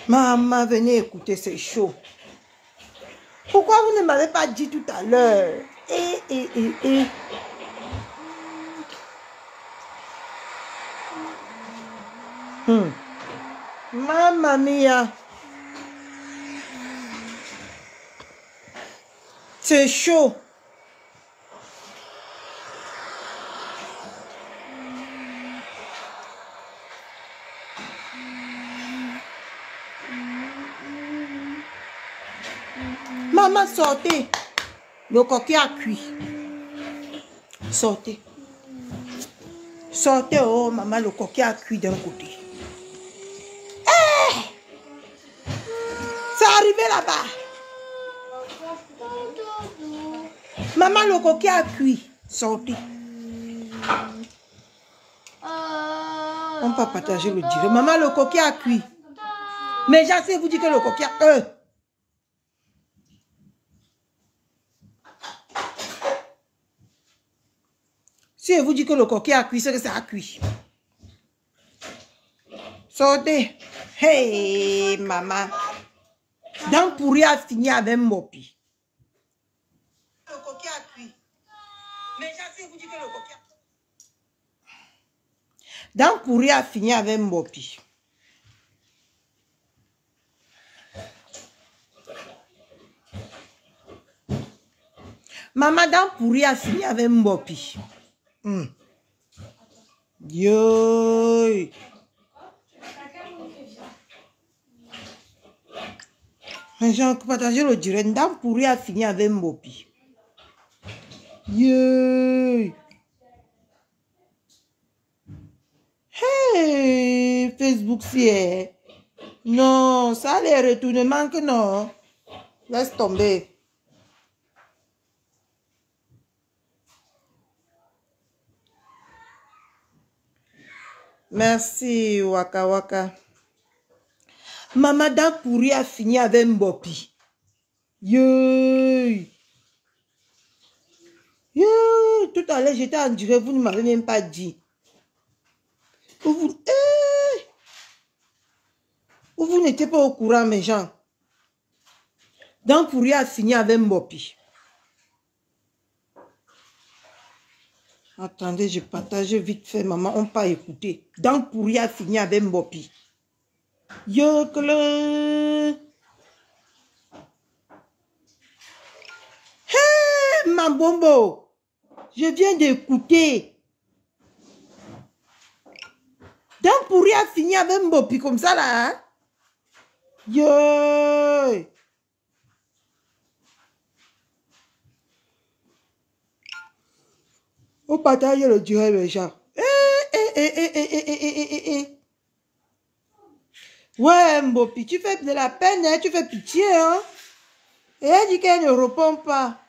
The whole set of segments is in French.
Maman, venez écouter, c'est chaud. Pourquoi vous ne m'avez pas dit tout à l'heure? Mamma mia. C'est chaud. Maman, sortez. Le coquille a cuit. Sortez. Sortez, oh maman, le coquille a cuit d'un côté. Hey! C'est arrivé là-bas. Maman, le coquille a cuit. Sortez. On peut partager le direct. Maman, le coquille a cuit. Mais j'essaie de vous dire que le coquille a... Si je vous dis que le coquille a cuit, c'est que ça a cuit. Sortez. Hey, maman. Dans pourri a fini avec Mopi. Le coquille a cuit. Mais j'essaie de vous dire que le coquille a... Dans pourri a fini avec Mopi. Maman, dans pourri a fini avec Mopi. Yo. J'ai partagé le direct. Dans pourri a fini avec Mopi. Yo. Hey, Facebook, c'est... Non, ça les retournements que non. Laisse tomber. Merci, Waka Waka. Maman dans pourri a fini avec Mbopi. Yo. Tout à l'heure, j'étais en direct, vous ne m'avez même pas dit. Vous n'étiez pas au courant, mes gens. Dans pourri a fini avec Mbopi. Attendez, je partage vite fait, maman, on pas écouter. Dans pourri a fini avec Mbopi. Yo, que le... Hey, ma bombo. Je viens d'écouter. Dans pourri a fini avec Mbopi comme ça, là. Hein? Yo. On partage le direct, les gens. Ouais, Mbopi, tu fais de la peine, hein, tu fais pitié, hein. Et elle dit qu'elle ne répond pas.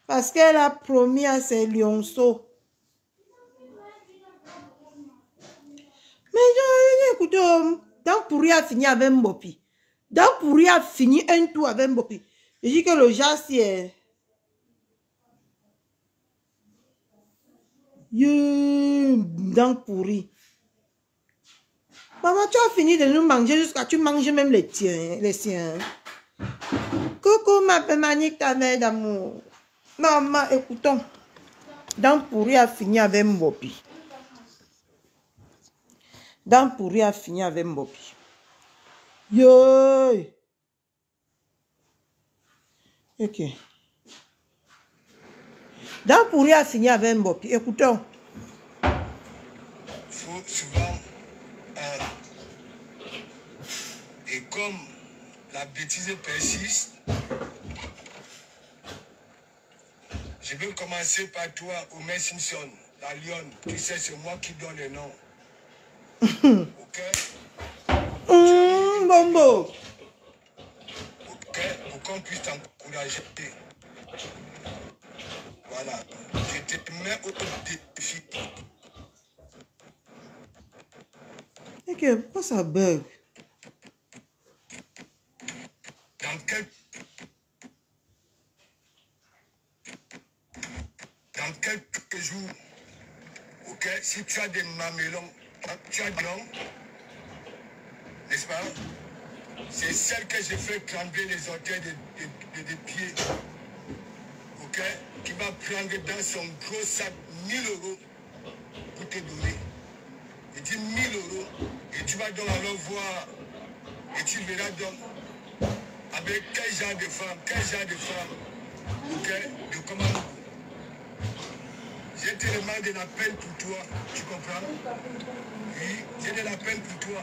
Parce qu'elle a promis à ses lionceaux. Mais écoutez, dans pourri a fini avec Mbopi. Dans pourri a fini un tour avec Mbopi. Je dis que le genre, c'est... Dans pourri. Maman, tu as fini de nous manger jusqu'à tu manges même les tiens, les siens. Coucou ma pémanique, ta mère d'amour. Maman, écoutons. Dans pourri a fini avec Mbopi. Dans pourri a fini avec Mbopi. Yo. Ok. Dans pourri a fini avec Mbopi. Écoutons. Faut souvent... et comme la bêtise persiste, je vais commencer par toi, Homer Simpson, la lionne. Tu sais, c'est moi qui donne les noms. Ok? Bombo. Ok? Pour qu'on puisse t'encourager. Voilà. Je te mets au défi. Ok, pourquoi ça bug? Dans quelques jours, ok, si tu as des mamelons, tu as des noms, n'est-ce pas? C'est celle que je fais trembler les orteils des pieds. Ok? Qui va prendre dans son gros sac 1000 € pour te donner. Il dit 1000 €. Et tu vas donc alors voir. Et tu verras donc avec quel genre de femme, ok? De comment. J'ai tellement de la peine pour toi, tu comprends? Oui, j'ai de la peine pour toi.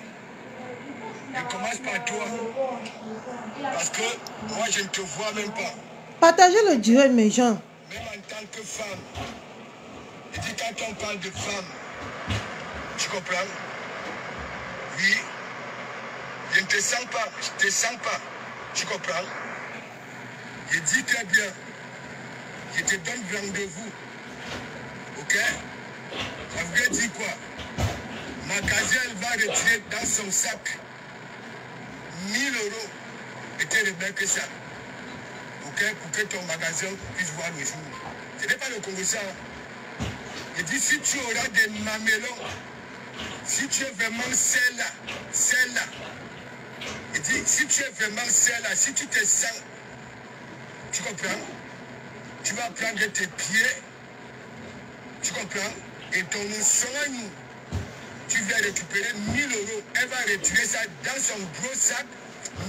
Je commence par toi. Parce que moi, je ne te vois même pas. Partagez le direct, mes gens. Même en tant que femme. Je dis quand on parle de femme, tu comprends? Oui. Je ne te sens pas, je ne te sens pas. Tu comprends? Je dis très bien. Je te donne rendez-vous. Ok? Ça veut dire quoi? Ma gazelle va retirer dans son sac 1000 € et te remettre ça. Ok? Pour que ton magasin puisse voir le jour. Ce n'est pas le Congo ça. Je dis si tu auras des mamelons, si tu es vraiment celle-là. Je dis si tu es vraiment celle-là, si tu te sens, tu comprends? Tu vas prendre tes pieds. Tu comprends? Et ton soigne, tu vas récupérer 1000 €. Elle va retirer ça dans son gros sac,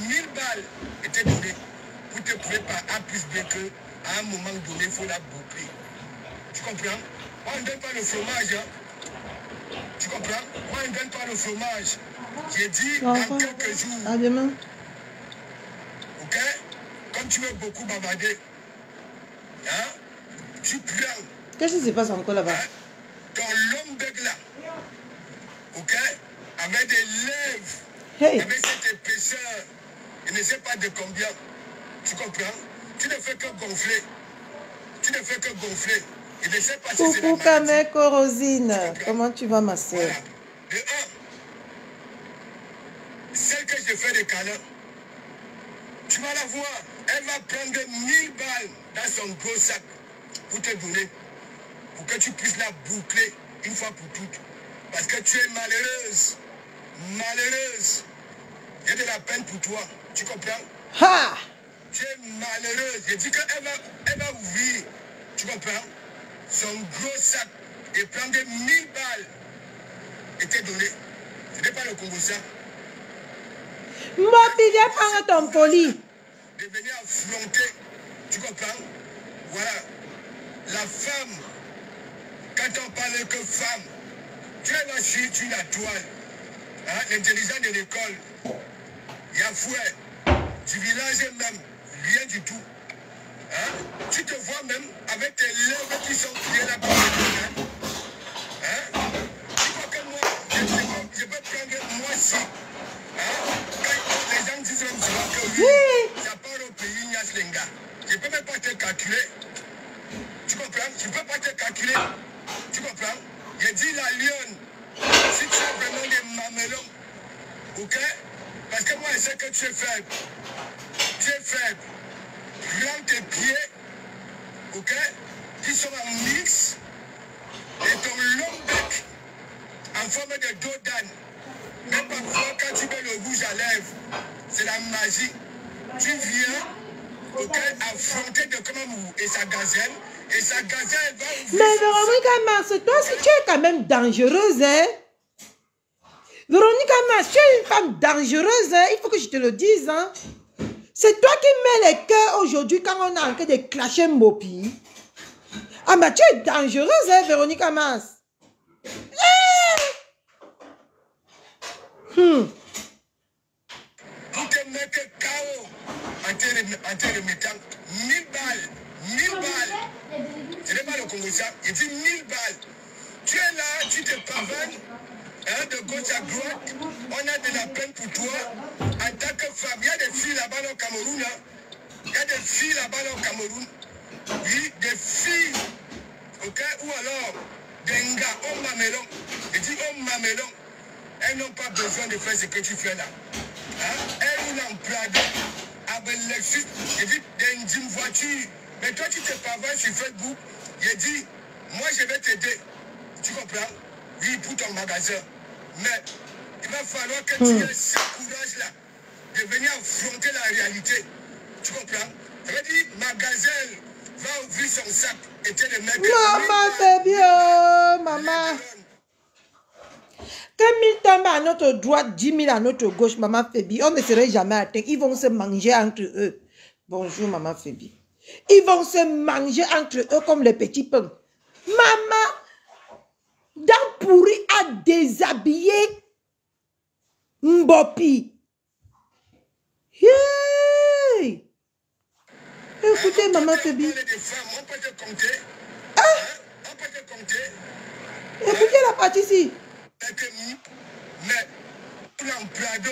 1000 balles, et te donner. Pour te préparer à plus bien qu'à un moment donné, il faut la boucler. Tu comprends? Moi, on ne donne pas le fromage. Hein? Tu comprends? Moi, on ne donne pas le fromage. J'ai dit dans quelques jours. À demain. Ok? Comme tu veux beaucoup bavarder, hein? Tu prends. Qu'est-ce qui se passe encore là-bas? Ton lombec là, ok, avec des lèvres, hey. Avec cette épaisseur, je ne sais pas de combien, tu comprends? Tu ne fais que gonfler. Tu ne fais que gonfler. Je ne sais pas si c'est la maladie. Coucou Kameko Rosine, comment tu vas ma soeur? Voilà. De un, celle que je fais des câlins, tu vas la voir, elle va prendre 1000 balles dans son gros sac pour te donner. Pour que tu puisses la boucler une fois pour toutes. Parce que tu es malheureuse. Malheureuse. J'ai de la peine pour toi. Tu comprends? Ha! Tu es malheureuse. Je dis qu'elle va ouvrir. Tu comprends? Son gros sac et prendre 1000 balles et te donner. Ce n'est pas le Congo ça. Moi, puis viens prendre ton colis. De venir affronter. Tu comprends? Voilà. La femme. Quand on parle que femme, tu es là sur la toile, hein, l'intelligence de l'école, Yafoué, du village même, rien du tout. Hein, tu te vois même avec tes lèvres qui sont pliées là pour le hein, tu vois que moi, je peux prendre moi si. Hein, quand les gens disent même souvent que oui, ça part au pays, Nyaslenga. Je ne peux même pas te calculer. Tu comprends? Je ne peux pas te calculer. Tu comprends? J'ai dit la lionne, si tu as vraiment des mamelons, ok? Parce que moi, je sais que tu es faible. Tu es faible. Prends tes pieds, ok? Qui sont en mix, et ton long bec en forme de dos d'âne. Mais parfois, quand tu mets le rouge à lèvres, c'est la magie. Tu viens, ok, affronter de Kamamou et sa gazelle. Et sa gazelle va ouvrir. Mais Véronique Mars, toi aussi tu es quand même dangereuse, hein? Véronique Mars, tu es une femme dangereuse, hein? Il faut que je te le dise, hein? C'est toi qui mets les cœurs aujourd'hui quand on a en train de clasher Mopi. Ah, mais tu es dangereuse, hein, Véronique Mars? Pour te mettre KO en te remettant 1000 balles. 1000 balles. Ce n'est pas le Congo ça. Il dit 1000 balles. Tu es là, tu te pavanes, hein, de gauche à droite. On a de la peine pour toi. En tant que femme, il y a des filles là-bas au Cameroun. Hein. Il y a des filles là-bas au Cameroun. Oui, des filles. Ok, ou alors des gars, au mamelon. Il dit au mamelon. Elles n'ont pas besoin de faire ce que tu fais là. Hein? Elles roulent en Prada, avec Lexus. Il dit dans une voiture. Mais toi, tu te pavanes sur Facebook. Il dit, moi, je vais t'aider. Tu comprends? Oui, pour ton magasin. Mais il va falloir que tu aies ce courage-là. de venir affronter la réalité. Tu comprends? Ça veut dire, magasin va ouvrir son sac et te le mettre. Maman, c'est bien, maman. Quand 1000 tombent à notre droite, 10 000 à notre gauche, maman Fébi, on ne serait jamais atteint. Ils vont se manger entre eux. Bonjour, maman Fébi. Ils vont se manger entre eux comme les petits pains. Maman, Dampouri a déshabillé Mbopi. Hey! Écoutez, maman Fébi. On peut te compter. Ah! On peut te compter. Écoutez la partie ici. Mais pour un Prado,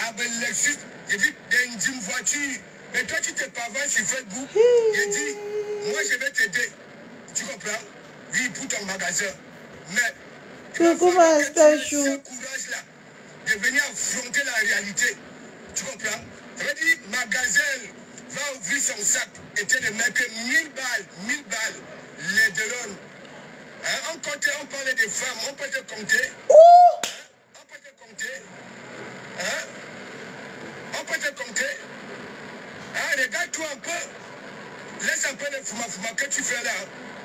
avec Lexus, j'ai dit, il y a une gym voiture. Mais toi, tu te pavanes sur Facebook. J'ai dit, moi, je vais t'aider. Tu comprends? Oui, pour ton magasin. Mais il va falloir que tu aies ce courage-là de venir affronter la réalité. Tu comprends? Ça veut dire, magasin va ouvrir son sac et te le mettre 1000 balles, les Delon. On comptait, on parlait des femmes, on peut te compter. On peut te compter. On peut te compter. Regarde-toi un peu. Laisse un peu le fuma que tu fais là.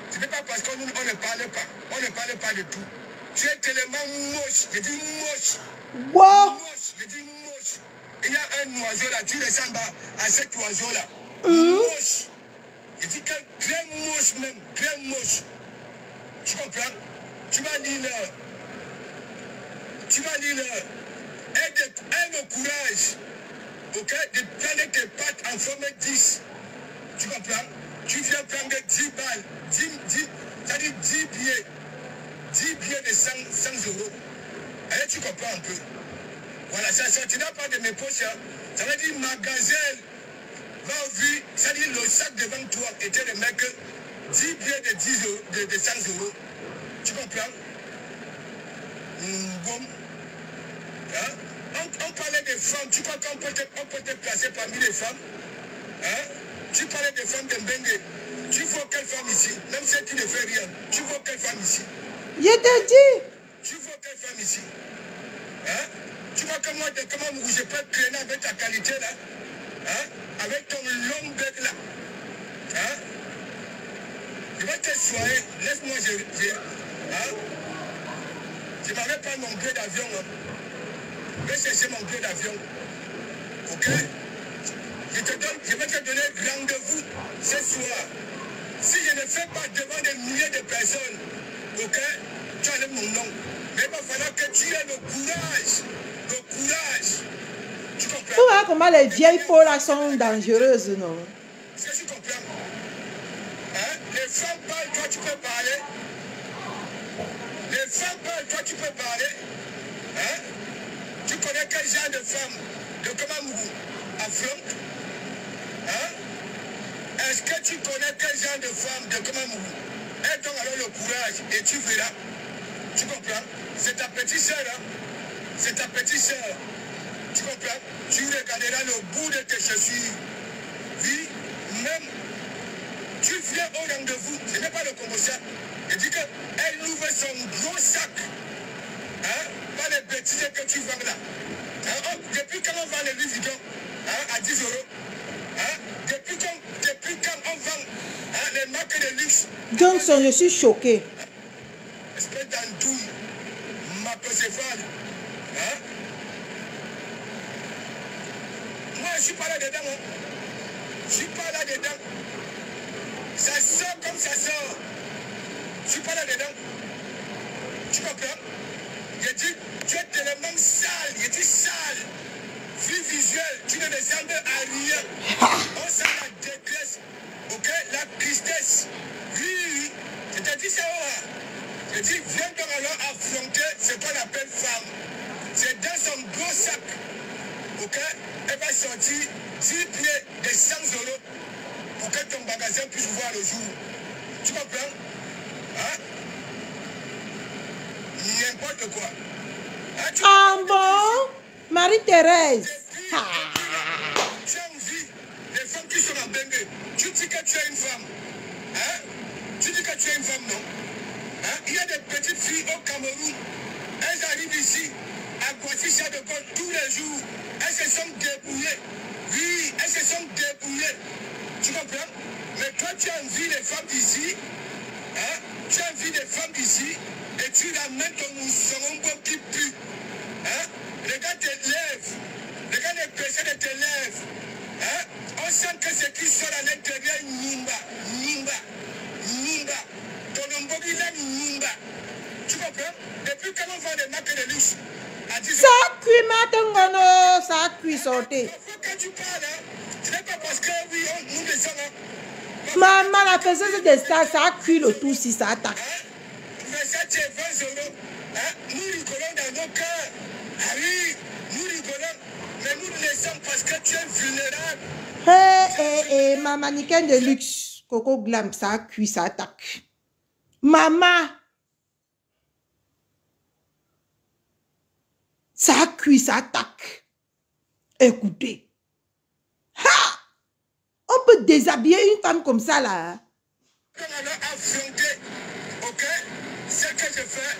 Ce n'est pas parce qu'on ne parle pas. On ne parle pas de tout. Tu es tellement moche. Je dis moche. Wow. Moche. Je dis moche. Il y a un oiseau là. Tu ressembles à cet oiseau là. Moche. Je dis que très moche même. Très moche. Tu comprends? Tu vas lire l'heure. Tu vas lire l'heure. Aie le courage, ok, de prendre tes pattes en forme 10. Tu comprends? Tu viens prendre 10 balles, 10, c'est-à-dire 10 billets. 10 billets de 100 euros. Allez, tu comprends un peu? Voilà, ça ne sortira pas de mes poches. Hein. Ça veut dire magasin va ouvrir, c'est-à-dire le sac devant toi était le mec 10 billets de 10 euros, de 100 euros. Tu comprends? Bon. Hein? On parlait des femmes. Tu crois qu'on peut te placer parmi les femmes? Hein? Tu parlais des femmes de Mbengue. Tu vois quelle femme ici? Même si tu ne fais rien. Tu vois quelle femme ici? Je te dis. Tu vois quelle femme ici? Hein? Tu vois comment je peux traîner avec ta qualité là? Hein? Avec ton long bec là? Hein? Je vais te soigner. Laisse-moi, hein? Je n'avais pas mon billet d'avion. Hein? Je vais chercher mon billet d'avion. Ok? Je vais te donner rendez-vous ce soir. Si je ne fais pas devant des milliers de personnes, ok? Tu enlèves mon nom. Mais il va falloir que tu aies le courage. Le courage. Tu comprends? Tu vois comment les vieilles peaux là sont dangereuses, non? Est-ce que tu comprends? Hein? Les femmes parlent, toi tu peux parler. Les femmes parlent, toi tu peux parler. Hein? Tu connais quel genre de femme de Kamamougou affronte? Hein? Est-ce que tu connais quel genre de femme de Kamamougou? Aie-toi alors le courage et tu verras. Tu comprends? C'est ta petite soeur. Hein? C'est ta petite soeur. Tu comprends? Tu regarderas le bout de tes chaussures. Oui, même. Tu viens au rendez-vous. Ce n'est pas le commercial. Il dit qu'elle ouvre son gros sac. Hein? Pas les bêtises que tu vends là. Hein? Depuis quand on vend les Louis Vuitton à 10 euros? Hein? Depuis quand on vend les marques de luxe? Johnson, je suis choqué. Espèce d'andouille, macrocéphale. Hein? Moi, je ne suis pas là-dedans. Hein? Je ne suis pas là-dedans. Ça sort comme ça sort. Je ne suis pas là-dedans. Tu comprends? J'ai dit, tu es tellement sale. J'ai dit sale. Vie visuelle, tu ne ressembles à rien. On sent la détresse. Ok? La tristesse. Oui. Je t'ai dit ça. J'ai dit, viens donc alors affronter ce qu'on appelle femme. C'est dans son gros sac. Ok? Elle va sortir 10 pieds de 100 euros pour que ton magasin puisse voir le jour. Tu comprends? Hein? N'importe quoi. Hein, Ah bon? Marie-Thérèse. tu as envie, les femmes qui sont en Bengue, tu dis que tu es une femme. Hein? Tu dis que tu es une femme, non? Hein? Il y a des petites filles au Cameroun. Elles arrivent ici à Guatissia de Côte tous les jours. elles se sont débrouillées. Oui, elles se sont débrouillées. Tu comprends? Mais toi, tu as envie des femmes d'ici. Hein? Tu as envie des femmes d'ici. Et tu ramènes ton mousseron qui pue. Hein? Regarde tes lèvres. Regarde les péchés de tes lèvres. Hein? On sent que ce qui sort à l'intérieur, Nimba. Nimba. Nimba. Ton ombogi là, Nimba. Tu comprends? Depuis quand on vend des marques de luxe? Ça cuit maintenant, ça cuit sauté. Quand tu parles, hein, ce n'est pas parce que oui, nous descendons. Maman, la personne de ça, ça cuit le tout si ça attaque. Mais ça, c'est 20 euros. Hein? Nous rigolons dans nos cœurs. Ah oui, nous rigolons. Mais nous laissons parce que tu es vulnérable. Hé, ma mannequin de luxe, Coco Glam, ça cuit, ça attaque. Maman. Ça cuit, ça attaque. Écoutez. Ha! On peut déshabiller une femme comme ça, là. Quand on a affronté, ok, ce que je fais,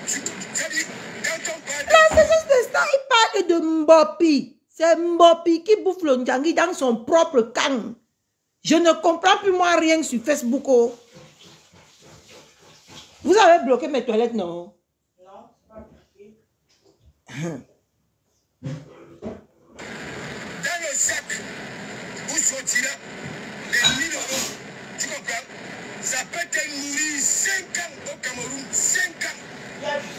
tu dis, quand on parle de... La faisceuse de ça, il parle de Mbopi. C'est Mbopi qui bouffe le Ndjangi dans son propre camp. Je ne comprends plus moi rien sur Facebook. Oh. Vous avez bloqué mes toilettes, non? Non, c'est pas bloqué. Dans le sac, où sortira les 1000 euros, tu comprends? Ça peut te nourrir 5 ans au Cameroun, 5 ans.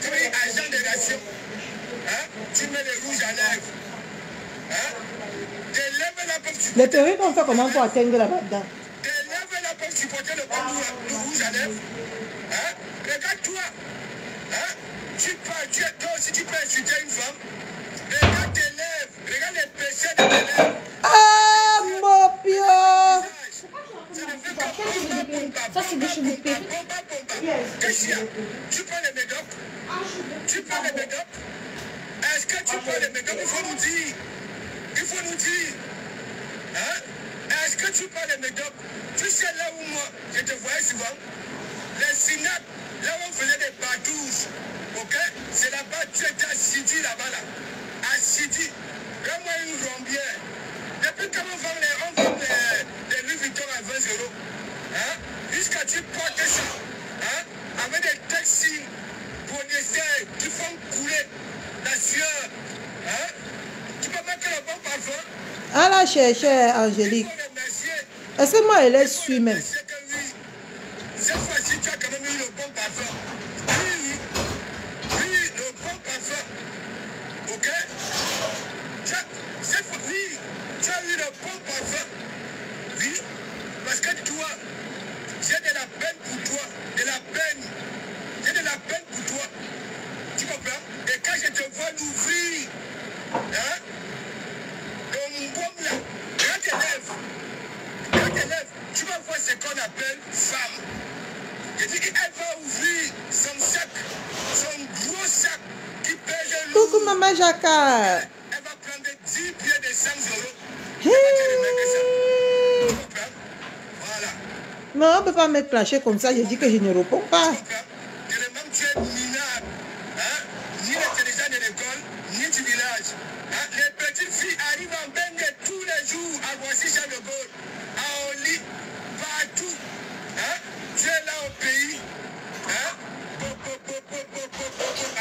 Tu es agent de ration. Hein? Tu mets les rouges à lèvres. Hein? Tes lèvres là peuvent supporter. Les perruques, on fait comment pour atteindre là-dedans? Tes lèvres là peuvent supporter le bambou, le rouge à lèvres. Hein? Regarde-toi. Hein? Tu peux, toi aussi tu peux insulter une femme. Regarde tes lèvres. Regarde les péchés de tes lèvres. Ah, Mopio! Ça, c'est des cheveux de perruque. Tu prends les make-up? Tu prends les make-up? Est-ce que tu prends les make-up? Il faut nous dire. Il faut nous dire. Hein? Est-ce que tu prends les make-up? Tu sais là où moi, je te voyais souvent? Les synapses, là où on faisait des badouges. Ok? C'est là-bas, tu étais à Sidi là-bas là. À Sidi. Donne-moi une rombière. Depuis quand on vend les Louis Vuitton à 20 euros, hein? Jusqu'à tu portes ça, hein? Avec des textiles polyester qui font couler la sueur, hein? Tu peux mettre le bon parfum. Ah là, cher Angélique. Est-ce que moi, elle est suie même? Cette fois-ci, tu as quand même eu le bon parfum. Oui, le bon parfum. Ok? Cette fois, oui, tu as eu le bon parfum. Oui, parce que toi, j'ai de la peine pour toi. De la peine. J'ai de la peine pour toi. Tu comprends? Et quand je te vois l'ouvrir, hein? Le mbom là, regarde tes lèvres. Regarde tes lèvres. Tu vas voir ce qu'on appelle femme. Je dis qu'elle va ouvrir son sac, son gros sac qui pèse lourd. Coucou, maman Jacques. Elle va prendre 10 pieds de 100 euros. Hey. Voilà. Mais on ne peut pas me clasher comme ça. Je dis que je ne réponds pas. Tellement tu es minable. Hein? Ni l'intelligence de l'école, ni du village. Hein? Les petites filles arrivent en Bengue tous les jours à Voici-Charles de Gaulle, à Oli, partout. Hein? Tu es là au pays. Hein?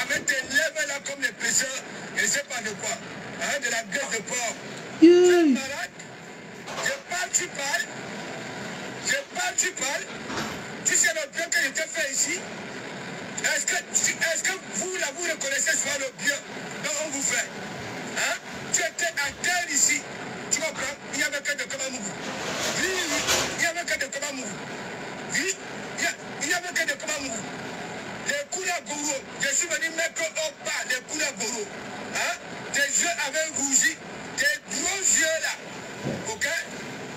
Avec tes lèvres là comme les pêcheurs. Et je sais pas de quoi. Hein? De la graisse de porc. Tu es malade. Je parle, tu parles. Je parle, tu parles. Tu sais le bien que je t'ai fait ici. Est-ce que vous, là, vous reconnaissez soit le bien dont on vous fait? Hein? Tu étais à terre ici. Tu comprends? Il n'y avait que de Komamougou. Oui, il n'y avait que de Komamougou. Oui, il n'y avait que de Komamougou. Les Koulagoro, je suis venu mettre au bas les Koulagoro. Hein? Tes yeux avaient rougi. Tes gros yeux là. Ok?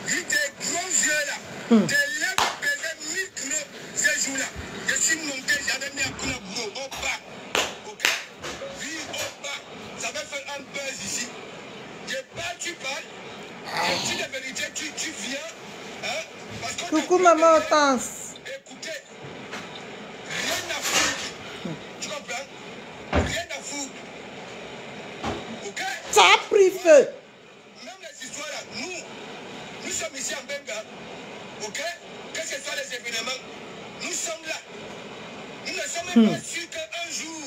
Oui, tes gros yeux là. Tes lèvres pesaient 1000 kilos ces jours-là. Je suis monté, j'avais mis un Koulagoro au bas. Ok? Oui, au bas. Ça va faire un buzz ici. Je parle, tu parles. Je dis la vérité, tu viens. Hein? Parce que Coucou, maman Hortense. écoutez, rien à foutre. Tu comprends? Rien à foutre. Ok? Ça a pris feu. Même les histoires là, nous sommes ici en Benga, ok? Que ce soit les événements, nous sommes là. Nous ne sommes même pas sûrs qu'un jour,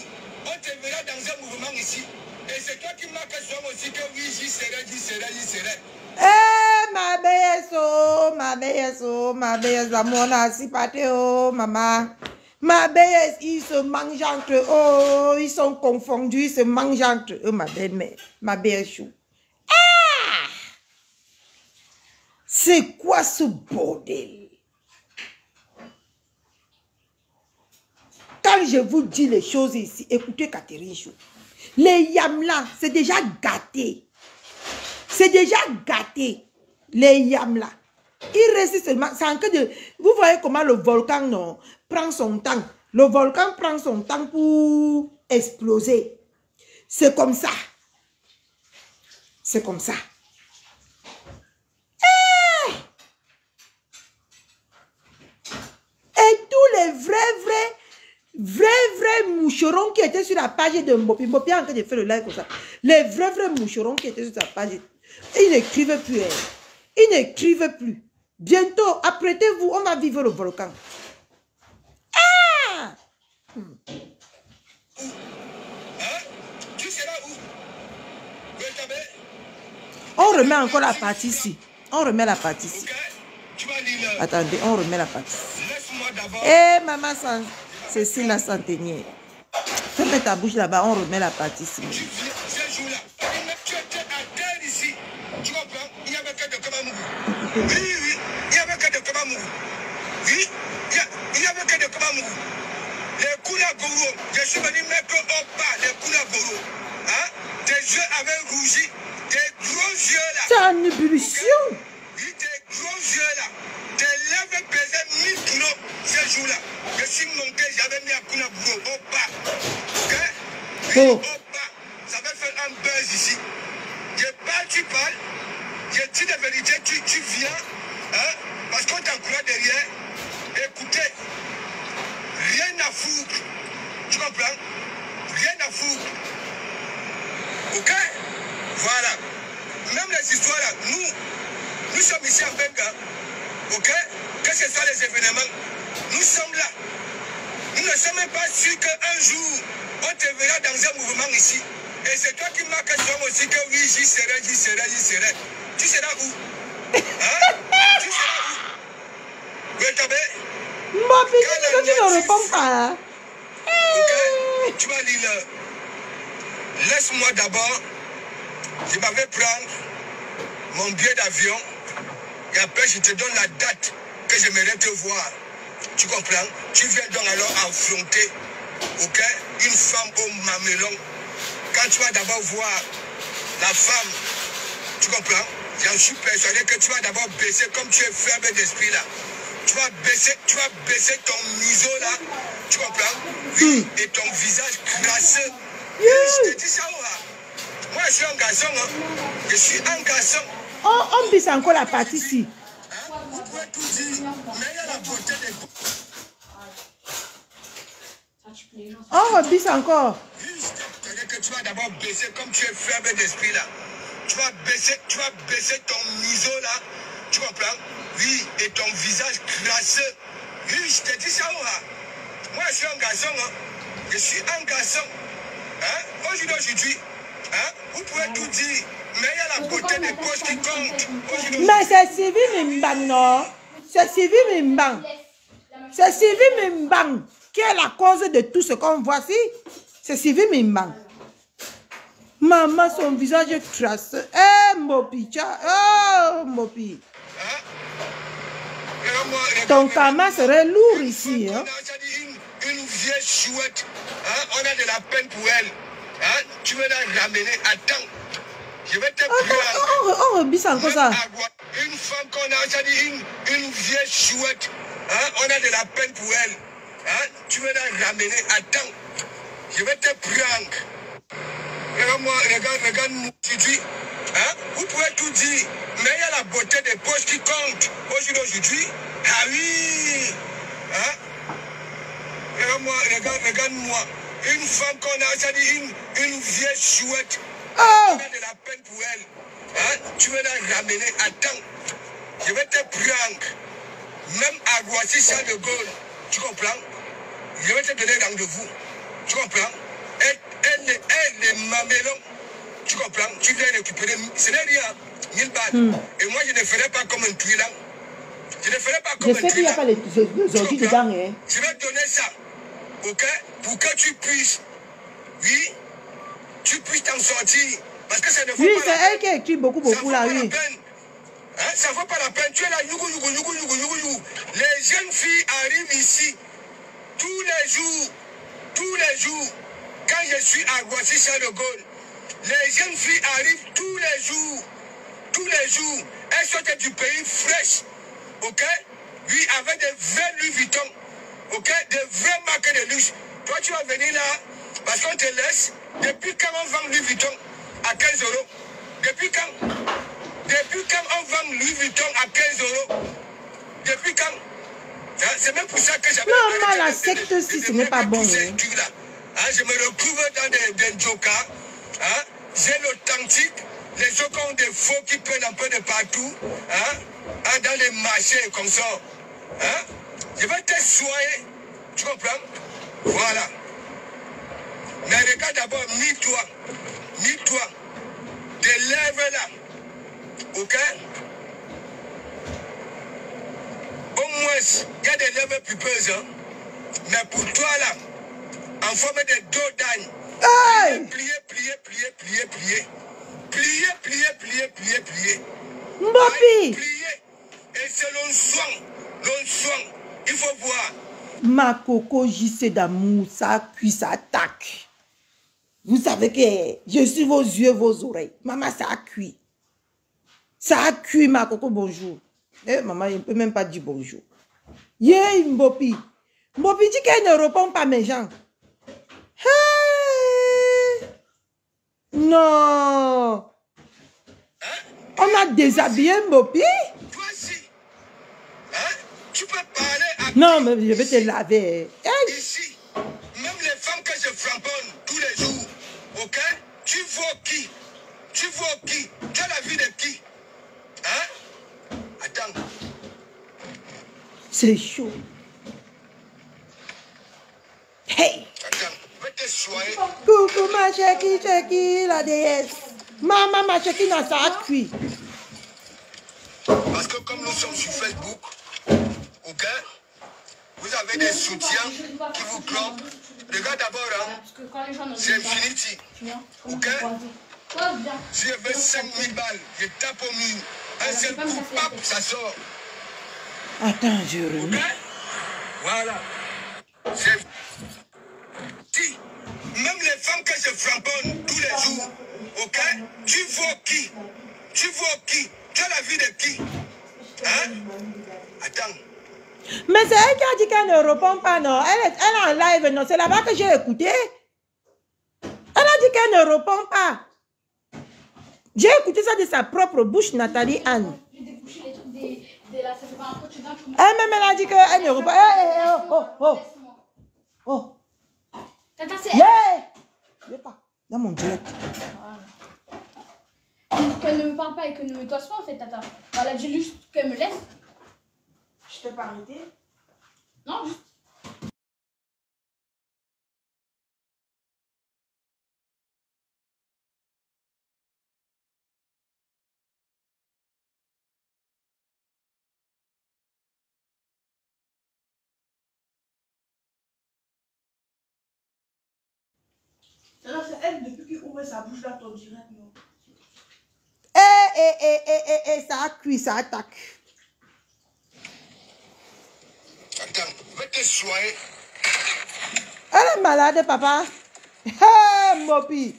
on te verra dans un mouvement ici. Et c'est toi qui marques sur moi aussi que oui, j'y serai. Eh, ma belle, mon assipate, oh, maman. Ma belle, ils se mangent entre eux, oh, ils sont confondus, ils se mangent entre eux, ma belle-mère, ma belle chou. Ah! C'est quoi ce bordel? Quand je vous dis les choses ici, écoutez Catherine Chou. Les yams là, c'est déjà gâté. C'est déjà gâté. Les yams là. Il reste seulement. C'est en cas de. Vous voyez comment le volcan non, prend son temps. Le volcan prend son temps pour exploser. C'est comme ça. C'est comme ça. Et tous les vrais moucherons qui étaient sur la page de Mbopi. Mbopi a en train de faire le live comme ça. Les vrais moucherons qui étaient sur sa page. Ils n'écrivent plus. Ils n'écrivent plus. Bientôt, apprêtez-vous, on va vivre le volcan. Ah! Tu seras où? On remet encore la partie ici. On remet la partie ici. Attendez, on remet la partie. Eh, maman, Cécile la centenière. Ferme ta bouche là-bas, on remet la partie ici. Ce jour-là, tu étais à terre ici. Tu comprends? Il n'y avait que de Kamamougou. Oui, il n'y avait que de Kamamougou. Oui, il n'y avait que de Kamamougou. Les Kouna Goro, je suis venu mettre au bas les Kouna Goro. Hein? Tes yeux avaient rougi, tes gros yeux là. C'est en ébullition. Oui, tes gros yeux là. Tes lèvres pesaient 1000 kilos ce jour-là. Je suis monté, j'avais mis à Kouna Goro au bas. Ok? Oui, au bas. Ça va faire un buzz ici. Je parle, tu parles. Je dis la vérité, tu viens. Hein? Parce qu'on t'encourage derrière. Écoutez, rien à foutre. Tu comprends? Rien à foutre. Ok? Voilà. Même les histoires là, nous sommes ici en Benga. Ok? Que ce soit les événements, nous sommes là. Nous ne sommes même pas sûrs qu'un jour, on te verra dans un mouvement ici. Et c'est toi qui marques sur moi aussi que oui, j'y serai. Tu seras où? Hein? Tu seras où? Oui, Tabé? Mon petit, tu ne réponds pas. Ok? Tu vas lire. Laisse-moi d'abord. Je m'avais prendre mon billet d'avion. Et après, je te donne la date que j'aimerais te voir. Tu comprends? Tu viens donc alors affronter, ok, une femme au mamelon. Quand tu vas d'abord voir la femme, tu comprends? J'en suis persuadé que tu vas d'abord baisser, comme tu es ferme d'esprit là. Tu vas baisser ton museau là. Tu comprends? Oui, et ton visage crasseux. Je te dis ça, moi je suis un garçon, hein. Je suis un garçon. On baisse encore la partie ici. Vous pouvez tout dire, mais il y a la beauté des... On rebisse encore. C'est-à-dire que tu vas d'abord baisser, comme tu es ferme d'esprit là. Tu vas baisser ton museau là. Tu comprends? Oui, et ton visage crasseux. Oui, je te dis ça, moi je suis un garçon, hein. Je suis un garçon. Hein? Aujourd'hui, hein? Vous pouvez tout dire, mais il y a la beauté des poches qui compte. Mais c'est Sylvie Mimbang, non? C'est Sylvie Mimbang. C'est Sylvie Mimbang qui est la cause de tout ce qu'on voit ici. C'est Sylvie Mimbang. Maman, son visage est crasseux. Eh, Mopi, oh, Mopi. Ton karma serait lourd ici. Hein? Une vieille chouette. Hein? On a de la peine pour elle. Hein? Tu veux la ramener. Attends. Je vais te prendre. On rebisse encore ça. Une femme qu'on a déjà dit, une vieille chouette. Hein? On a de la peine pour elle. Hein? Tu veux la ramener. Attends. Je vais te prendre. Regarde-moi, regarde-moi. Tu dis, hein? Vous pouvez tout dire, mais il y a la beauté des poches qui compte. Aujourd'hui, ah oui. Hein? Regarde-moi, regarde-moi. Une femme qu'on a déjà dit, une vieille chouette. Oh! Tu as de la peine pour elle. Hein? Tu veux la ramener. Attends. Je vais te prendre. Même à Roissy Charles de Gaulle. Tu comprends? Je vais te donner rendez-vous. Tu comprends? Elle, les mamelons. Tu comprends? Tu viens récupérer. Ce n'est rien. 1000 balles. Et moi, je ne ferai pas comme un tuilan. Je ne ferai pas comme un tuilan. Je sais qu'il n'y a pas les orgies dedans. Hein. Je vais te donner ça. Ok? Pour que tu puisses. Oui. Tu puisses t'en sortir. Parce que ça ne vaut Oui, pas la c'est peine. elle qui écrit beaucoup là, oui. Hein? Ça ne vaut pas la peine. Tu es là, yougou. Les jeunes filles arrivent ici tous les jours. Quand je suis à Roissy Charles de Gaulle, les jeunes filles arrivent tous les jours. Elles sortent du pays fraîches. Ok? Oui, avec des vrais Louis Vuitton. Ok? Des vraies marques de luxe. Toi, tu vas venir là parce qu'on te laisse. Depuis quand on vend Louis Vuitton à 15 €? Depuis quand on vend Louis Vuitton à 15 €? Depuis quand? C'est même pour ça que j'avais... Non, la secte aussi, ce n'est pas bon. Hein. Hein, je me retrouve dans des jokas. Hein? J'ai l'authentique. Les jokas ont des faux qui prennent un peu de partout. Hein? Hein, dans les marchés comme ça. Hein? Je vais te soigner. Tu comprends? Voilà. Mais regarde d'abord, mis-toi. Tes lèvres là. Ok? Au moins, il y a des lèvres pupeuses. Hein? Mais pour toi là, en forme de dos d'âne. Hey! Plier. Mbopi! Plier. Et c'est l'on soin. Il faut voir. Ma coco JC d'amour, ça cuit, ça attaque. Vous savez que je suis vos yeux, vos oreilles. Maman, ça a cuit. Ça a cuit, ma coco, bonjour. Eh, maman, je ne peux même pas dire bonjour. Yeah, Mbopi. Mbopi dit qu'elle ne répond pas mes gens. Hey! Non. On a déshabillé Mbopi? Toi aussi. Hein? Tu peux parler à... Non, mais je vais te laver. Hey! Ici, même les femmes que je framponne tous les jours, ok? Tu vois qui? Tu as la vie de qui? Hein? Attends. C'est chaud. Hey! Attends, je vais te soigner. Coucou ma chérie, la déesse. Maman, ma chérie, n'a ça a cuit. Parce que comme nous sommes sur Facebook, ok? Vous avez des soutiens qui vous clopent. Regarde d'abord, hein? C'est Infinity. Ok? Si je veux 5000 balles, je tape au mur. Un seul coup, pap, ça sort. Attends, je remets. Ok? Voilà. C'est... Si, même les femmes que je framponne tous les jours, ok? Tu vois qui? Tu as la vie de qui? Hein? Attends. Mais c'est elle qui a dit qu'elle ne répond pas, non? Elle est en live, non? C'est là-bas que j'ai écouté. Elle a dit qu'elle ne répond pas. J'ai écouté ça de sa propre bouche, Nathalie Anne. Elle-même, elle a dit qu'elle ne répond pas. Oh. Tata, c'est Yeah! Je pas. Dans mon direct. qu'elle ne me parle pas et qu'elle ne me toise pas en fait, Tata. Voilà, j'ai juste qu'elle me laisse. Je t'ai pas arrêté? Non, juste. Non, c'est elle depuis qu'il ouvre sa bouche dans ton direct, non? Ça a cuit, ça attaque. Attends, je vais te soigner. Elle est malade, papa. Hey, Mbopi.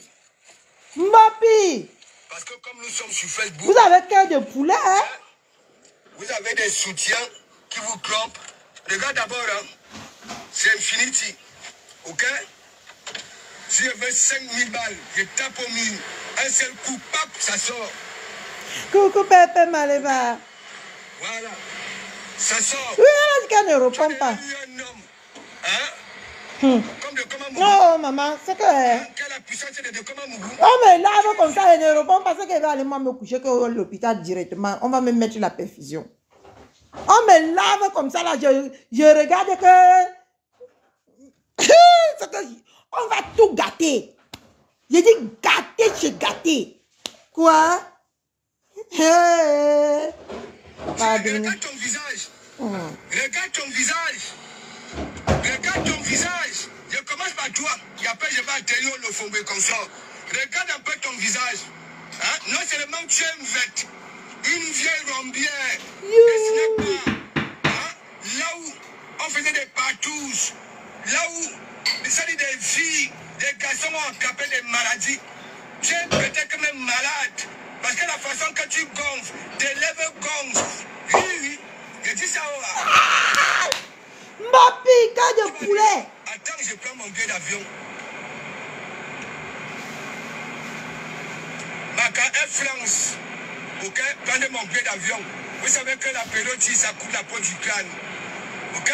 Parce que comme nous sommes sur Facebook, Vous avez cœur de poulet, hein? vous avez des soutiens qui vous clopent. Regarde d'abord, hein? C'est Infinity. Ok? Si je veux 5000 balles, je tape au mur. Un seul coup, pap, ça sort. Coucou, Pépé Maléva. Voilà. Ça sort. Oui, elle a dit qu'elle ne Tu répond as pas. eu un homme. Hein? Comme de comment Non, maman, c'est que... Quelle la puissance de On me lave comme ça et ne répond pas parce qu'elle va aller me coucher que l'hôpital directement. On va me mettre la perfusion. On me lave comme ça là. Je regarde que... on va tout gâter. J'ai dit gâter chez gâter. Quoi? Regarde ton visage. Regarde ton visage. Regarde ton visage. Je commence par toi. Et après, je vais atterrir le fond comme ça. Regarde un peu ton visage. Hein? Non seulement tu es une vête, une vieille rombière. Et ce n'est pas. Hein? Là où on faisait des partous. Là où des filles, des garçons ont attrapé des maladies. Tu es peut-être même malade. Parce que la façon que tu gonfles, tes lèvres gonflent. Oui. Je dis ça. Ma pique de poulet. Attends, je prends mon billet d'avion. Maca Air France. Ok, prenez mon billet d'avion. Vous savez que la période, ça coule la peau du crâne. Ok,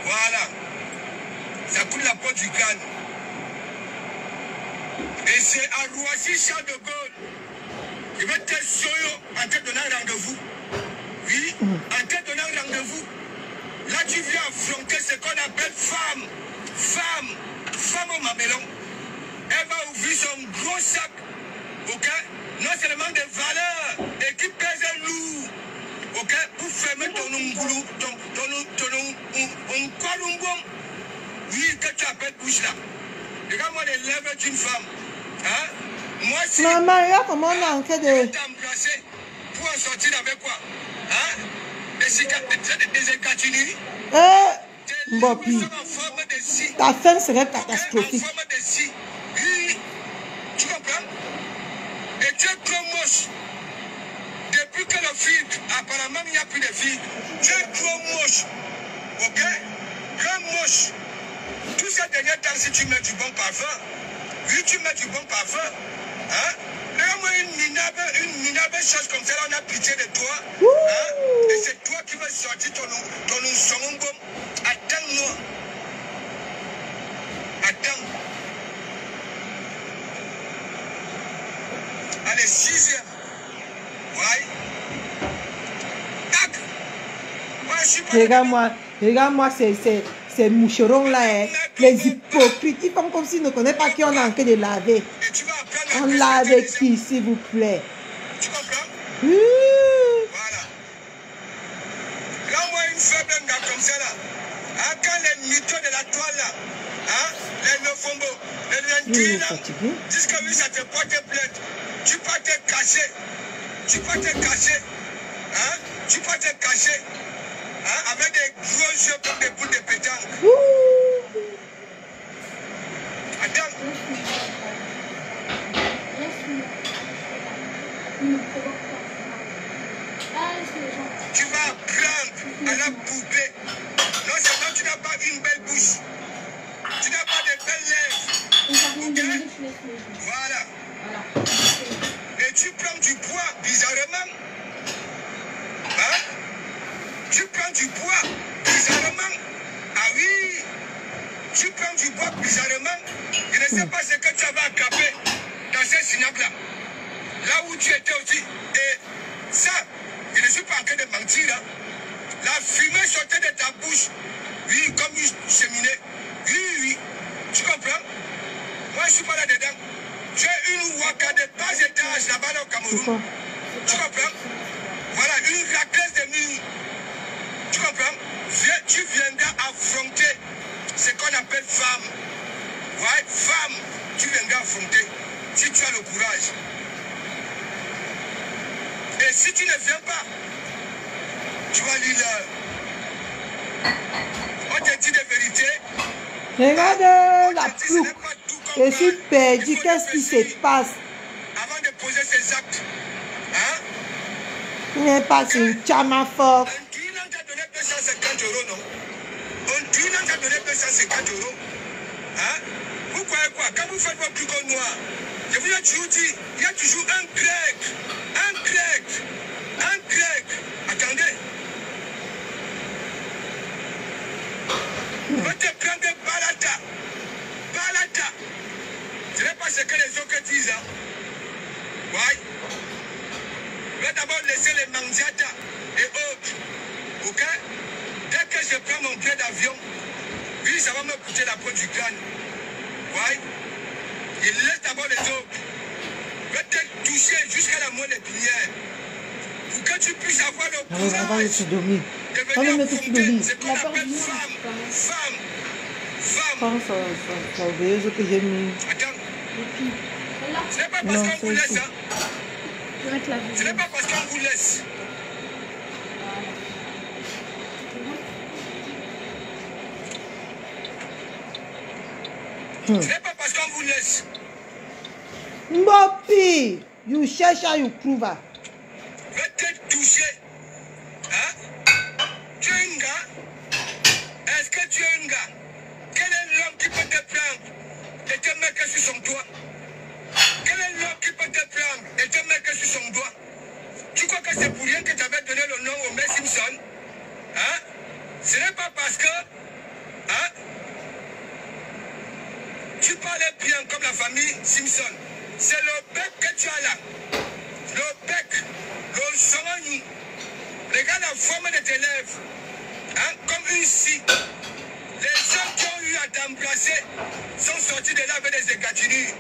voilà. Ça coule la peau du crâne. Et c'est à Roissy-Charles de Gaulle. Je vais te soyo en te donnant rendez-vous. Oui, en te donnant rendez-vous. Là, tu viens affronter ce qu'on appelle femme. Femme au mamelon. Elle va ouvrir son gros sac. Ok? Non seulement des valeurs et qui pèsent lourd. Ok? Pour fermer ton ongoulou, ton kolombon. Oui, que tu appelles bouche là. Regarde-moi les lèvres d'une femme. Hein? Moi, si. Maman, regarde comment on a en train de. T'embrasser pour en sortir avec quoi? Hein? Des écatineries. Mbopi. Ta fin serait catastrophique. Oui, tu comprends? Et tu es trop moche. Depuis que le filtre, apparemment il n'y a plus de filtre. Tu es trop moche. Ok? Trop moche. Tout ça dernier temps, si tu mets du bon parfum, oui, tu mets du bon parfum. Hein? Regarde-moi une minable chose comme ça, là, on a pitié de toi. Hein? Et c'est toi qui vas sortir ton songoum. Attends-moi. Attends. Allez, 6e. Ouais. Tac. Moi, je suis pas... Regarde-moi ces moucherons là, hein, les hypocrites. Ils font comme s'ils ne connaissent pas qui on a en train de laver. On lave qui, s'il vous plaît? Tu comprends? Voilà. Là, moi, une faible gars comme ça, là. Hein, quand les mythos de la toile, là, hein, les nofombo, les lentilles, là, jusqu'à lui, ça te porte plainte. Tu peux te cacher. Tu peux te cacher. Hein? Tu peux te cacher. Hein? Avec des gros yeux comme des boules de pétanque. Attends. Tu vas apprendre à la poupée. Non seulement tu n'as pas une belle bouche, tu n'as pas de belles lèvres. Ok? Voilà. Et tu prends du poids bizarrement. Hein? Tu prends du poids bizarrement. Ah oui. Tu prends du poids bizarrement. Je ne sais pas ce que tu avais attrapé dans ces synapses-là. Là où tu étais aussi. Et ça, je ne suis pas en train de mentir. Hein. La fumée sortait de ta bouche. Oui, comme une cheminée. Oui. Tu comprends? Moi, je ne suis pas là-dedans. Tu es une waka de bas étage là-bas au Cameroun. Tu comprends? Voilà, une raclette de mur. Tu comprends? Tu viendras affronter ce qu'on appelle femme. Ouais, femme, tu viendras affronter. Si tu as le courage. Et si tu ne viens pas, tu vas lire l'heure. On te dit des vérités. Regarde la plouc. Je suis perdu. Qu'est-ce qui se passe? Avant de poser ses actes. Hein? Il n'est pas une chama fort. Un client t'a donné 250 euros, non? Un client t'a donné 250 euros. Hein? Vous croyez quoi? Quand vous faites vos plus gros noirs, je vous ai toujours dit, il y a toujours un grec. Un grec. Un grec. Attendez. Je vais te prendre Balata. Balata. Ce n'est pas ce que les autres disent. Hein. Ouais. Je vais d'abord laisser les mangiata et autres. Ok? Dès que je prends mon billet d'avion, oui, ça va me coûter la peau du crâne. Ouais. Il laisse d'abord les autres. Je vais te toucher jusqu'à la moelle épinière. Pour que tu puisses avoir le courage de venir affronter ce qu'on appelle femme. Ça veut dire que j'ai mis. Attends. Ce n'est pas parce qu'on vous laisse. Hein. Ce n'est pas parce qu'on vous laisse. Ce n'est pas parce qu'on vous laisse. Mbopi, you cherche à you prove. Je vais te toucher. Hein? Tu es un gars? Est-ce que tu es un gars? Quel est l'homme qui peut te prendre et te mettre sur son doigt? Quel est l'homme qui peut te prendre et te mettre sur son doigt? Tu crois que c'est pour rien que tu avais donné le nom au Homer Simpson? Hein? Ce n'est pas parce que hein? Tu parlais bien comme la famille Simpson. C'est le bec que tu as là. Le bec, le soignou. Regarde la forme de tes lèvres. Hein? Comme une scie. Les hommes qui ont eu à t'embrasser sont sortis de là avec des égratignures.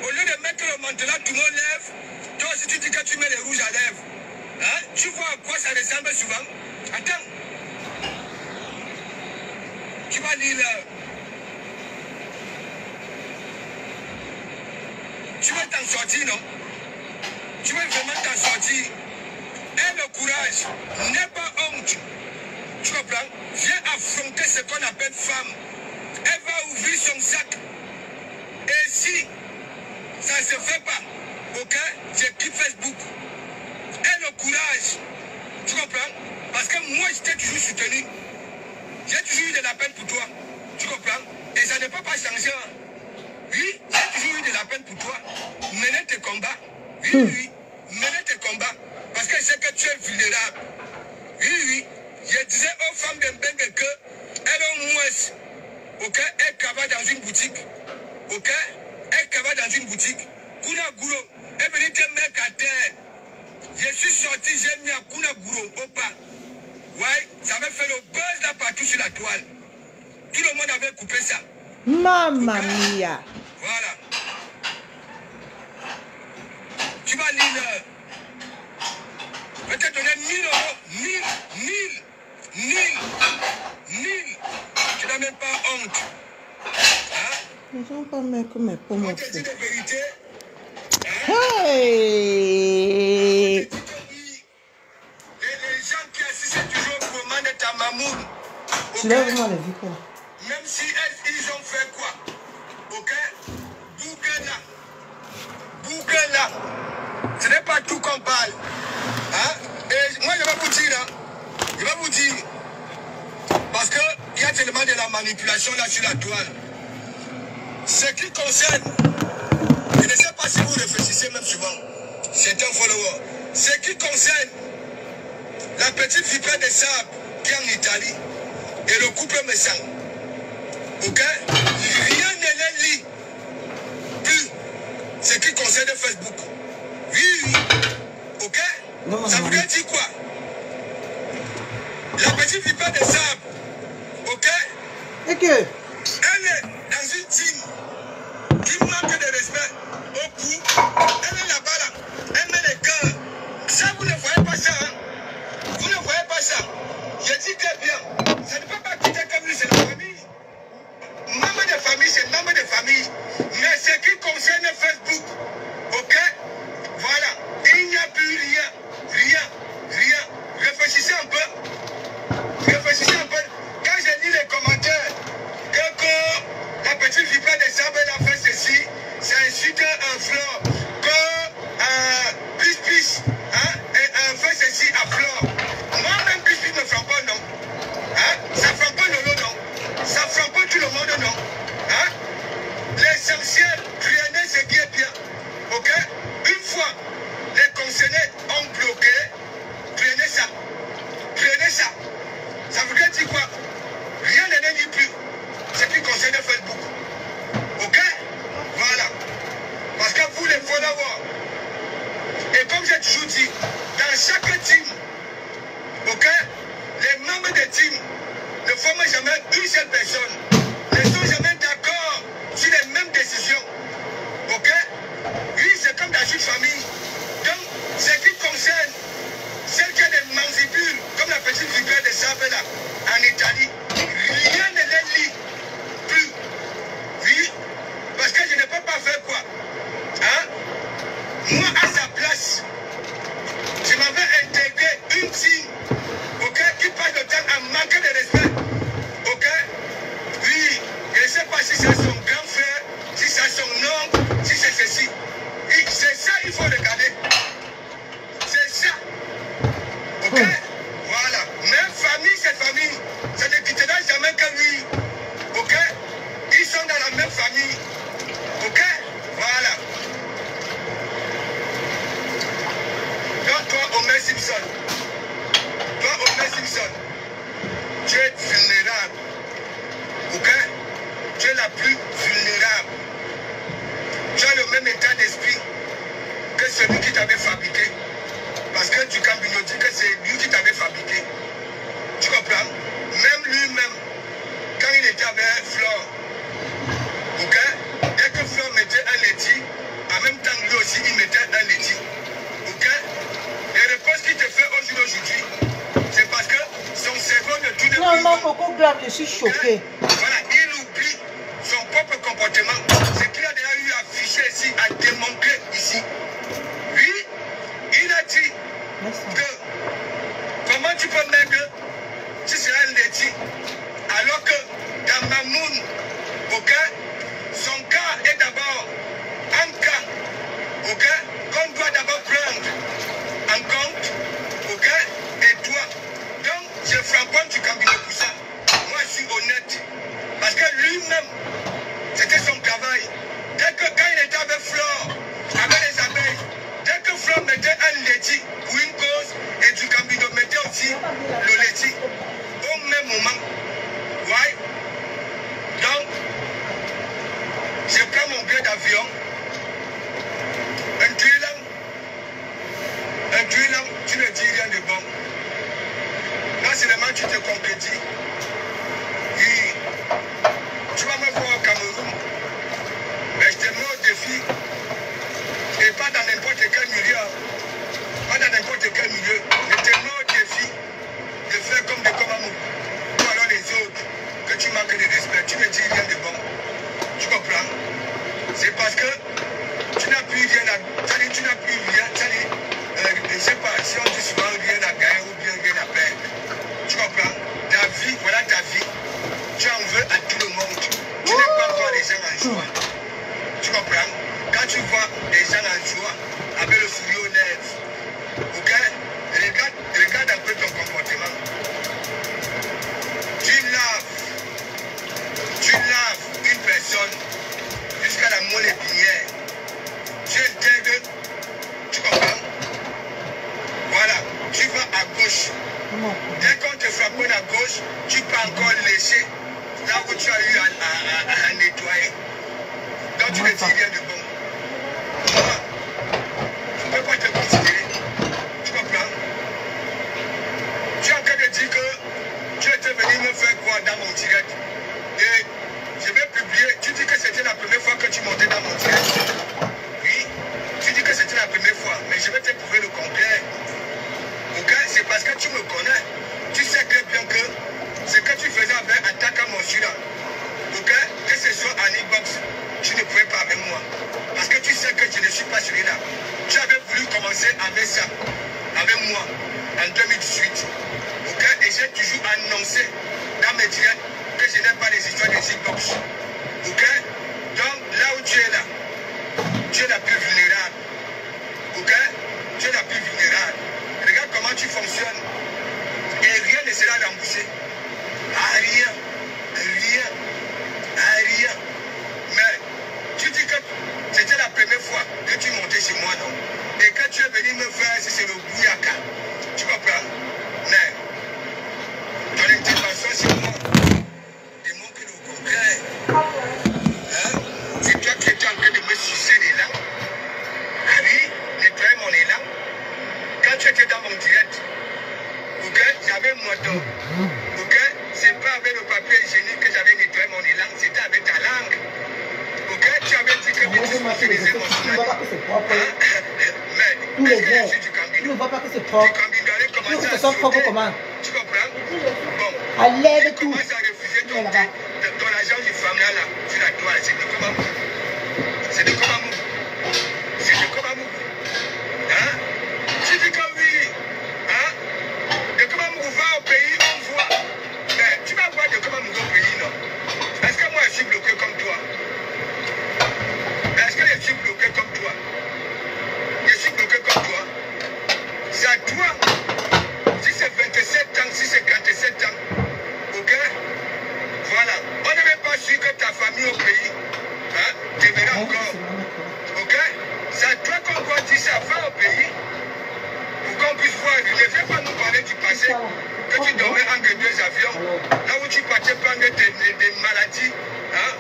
Au lieu de mettre le manteau là, tout le monde lève. Toi aussi tu dis que tu mets les rouges à lèvres. Hein? Tu vois à quoi ça ressemble souvent? Attends. Tu vas lire là. Tu veux t'en sortir, non? Tu veux vraiment t'en sortir? Aie le courage. N'aie pas honte. Tu comprends? Viens affronter ce qu'on appelle femme. Elle va ouvrir son sac. Et si ça ne se fait pas, ok? Je quitte Facebook. Aie le courage. Tu comprends? Parce que moi, je t'ai toujours soutenu. J'ai toujours eu de la peine pour toi. Tu comprends? Et ça ne peut pas changer. Hein? Oui, j'ai toujours eu de la peine pour toi. Mener tes combats. Oui. Mener tes combats. Parce que je sais que tu es vulnérable. Oui. Je disais aux femmes de Mbengue que elles ont moins. Ok? Elles travaillent dans une boutique. Ok? Elles travaillent dans une boutique. Kuna Gouro. Elle venait te mettre à terre. Je suis sorti, j'ai mis à Kuna Gouro. Opa. Ouais, ça avait fait le buzz là partout sur la toile. Tout le monde avait coupé ça. Mamma mia. Voilà. Tu vas lire. Je vais te donner 1000 euros. 1000. Tu n'as même pas honte. Hein? Ils ont pas mis comme un pomme. On te dit la vérité. Hey! Les gens qui assistent toujours au commun de ta mamoune. Tu l'as vraiment la vie quoi? Même si ils ont fait quoi? Ok? Bougana. Ce n'est pas tout qu'on parle. Hein? Et moi, je vais vous dire. Hein? Je vais vous dire. Parce qu'il y a tellement de la manipulation là sur la toile. Ce qui concerne, je ne sais pas si vous réfléchissez même souvent, c'est un follower. Ce qui concerne la petite vipère de sable qui est en Italie et le couple Messan. Ok? Rien ne les lie. Plus ce qui concerne Facebook. Oui. Ok? Ça veut dire quoi? La petite vipère de sable. Ok? Et que? Elle est dans une team qui manque de respect au cou. Elle est là-bas là. Elle met les cœurs. Ça, vous ne voyez pas ça. Hein? Vous ne voyez pas ça. Je dis très bien. Ça ne peut pas quitter comme lui, c'est la famille. Maman de famille, c'est maman de famille. Mais ce qui concerne Facebook, ok? Voilà. Il n'y a plus rien. Réfléchissez un peu. Quand j'ai lu les commentaires, que la petite vipère de sable a fait ceci, c'est insulté un fleur. Que seule personne ne sont jamais d'accord sur les mêmes décisions. Ok? Oui, c'est comme dans une famille. Donc, ce qui concerne celle qui a des mandibules, comme la petite figure de Save là, en Italie, rien ne les lie plus. Oui, parce que je ne peux pas faire quoi? Hein? Moi, à sa place, je m'avais intégré une team, ok, qui passe le temps à manquer de respect. Ok? Oui, je ne sais pas si c'est son grand frère, si c'est son oncle, si c'est ceci. C'est ça il faut regarder. C'est ça. Ok? Voilà. Même famille, c'est famille. Ça ne quittera jamais que lui. Ok? Ils sont dans la même famille. Ok? Voilà. Donc toi, Homer Simpson. Toi, Homer Simpson. Tu es vulnérable. Ok? Tu es la plus vulnérable. Tu as le même état d'esprit que celui qui t'avait fabriqué. Parce que du Cambino dit que c'est lui qui t'avait fabriqué. Tu comprends? Même lui-même, quand il était avec Flore, ok? Dès que Flore mettait un laitier, en même temps lui aussi il mettait un laitier. Ok? Les réponses qu'il te fait aujourd'hui, c'est parce que son cerveau ne tourne plus. Non, non, Coco Grave, je suis choquée. Voilà, il oublie son propre comportement. Ce qu'il a déjà eu à afficher ici, à démontrer ici. Oui, il a dit que comment tu peux mettre si c'est un laitier alors que dans Mamoun, ok, son cas est d'abord un cas, ok, qu'on doit d'abord prendre en compte, ok, et toi. Donc, je frappe du Cambino pour ça. Moi, je suis honnête. Parce que lui-même, c'était son travail. Dès que quand il était avec Flore, avec les abeilles, dès que Flore mettait un laitier pour une cause, et du Cambino mettait aussi le laitier au même moment. Ouais. Donc, je prends mon billet d'avion, un duelant, tu ne dis rien de bon. Là, seulement tu te concrétises. Oui. Tu vas me voir au Cameroun, mais je te mets au défi, et pas dans n'importe quel milieu, pas dans n'importe quel milieu, je te mets au défi de faire comme des Komamou, ou alors les autres, que tu manques de respect, tu ne dis rien de bon. Tu comprends? C'est parce que tu n'as plus rien à, tu n'as plus rien, je ne sais pas si on dit souvent rien à gagner ou bien rien à perdre. Tu comprends? Ta vie, voilà ta vie. Tu en veux à tout le monde. Tu n'es pas voir les gens en joie. Tu comprends? Quand tu vois les gens en joie, avec le sourire aux lèvres, ok? Regarde un peu ton comportement. Tu laves une personne jusqu'à la moelle épinière. Tu intègres, tu comprends? Voilà, tu vas à gauche. Dès qu'on te frappe à gauche, tu peux encore lécher là où tu as eu à nettoyer. Donc tu ne dis rien de bon. Moi, je ne peux pas te considérer. Tu comprends? Tu es en train de dire que tu étais venu me faire quoi dans mon direct. Et je vais publier. Tu dis que c'était la première fois que tu montais dans mon direct. Oui, tu dis que c'était la première fois. Mais je vais te prouver le contraire. Ok? C'est parce que tu me connais. Tu sais très bien que ce que tu faisais avec Ataka Moshira, ok? Que ce soit en e-box, tu ne pouvais pas avec moi. Parce que tu sais que je ne suis pas celui-là. Tu avais voulu commencer avec ça, avec moi, en 2018. Ok? Et j'ai toujours annoncé dans mes directs que je n'ai pas les histoires des e-box. Ok? Donc, là où tu es là, tu es la plus vulnérable. Ok? Tu es la plus vulnérable. Regarde comment tu fonctionnes. Et rien ne sera remboursé. Rien. Mais tu dis que c'était la première fois que tu montais chez moi, non? Et que tu es venu me faire, si c'est le bouyaka. Tu comprends? Mais ton intervention sur moi démontre le contraire. Hein? C'est toi qui étais en train de me sucer les lames. Ah oui, nettoyer mon élan. Quand tu étais dans mon direct, ok, j'avais un moto. Ok, c'est pas avec le papier hygiénique que j'avais nettoyé mon élan, c'était avec ta langue. Ok, tu avais dit que tu utilisais mon soin. Mais est-ce que je suis du Cambino? Tu ne vois pas que c'est propre. Du Cambino, allez Tu veux commencer que à ce soit propre sauter. comment? Tu comprends? Bon. Enlève Tu tout. commences à refuser ton argent du famille là. Tu la dois, c'est de Komamou. C'est de Komamou. C'est de Komamou. Hein? Tu dis que oui. Hein? De Komamou va au pays, on voit. Mais tu vas voir de Komamou au pays, non? Est-ce que moi je suis bloqué comme toi? Est-ce que je suis bloqué comme toi? Je suis bloqué comme toi. C'est à toi. Si c'est 27 ans, si c'est 47 ans. Ok? Voilà. On ne veut pas suivre que ta famille au pays. Hein? Tu verras encore. Ok? C'est à toi qu'on doit dire ça. Va au pays. Pour qu'on puisse voir. Ne viens pas nous parler du passé. Que tu dormais entre deux avions. Là où tu partais prendre des maladies. Hein?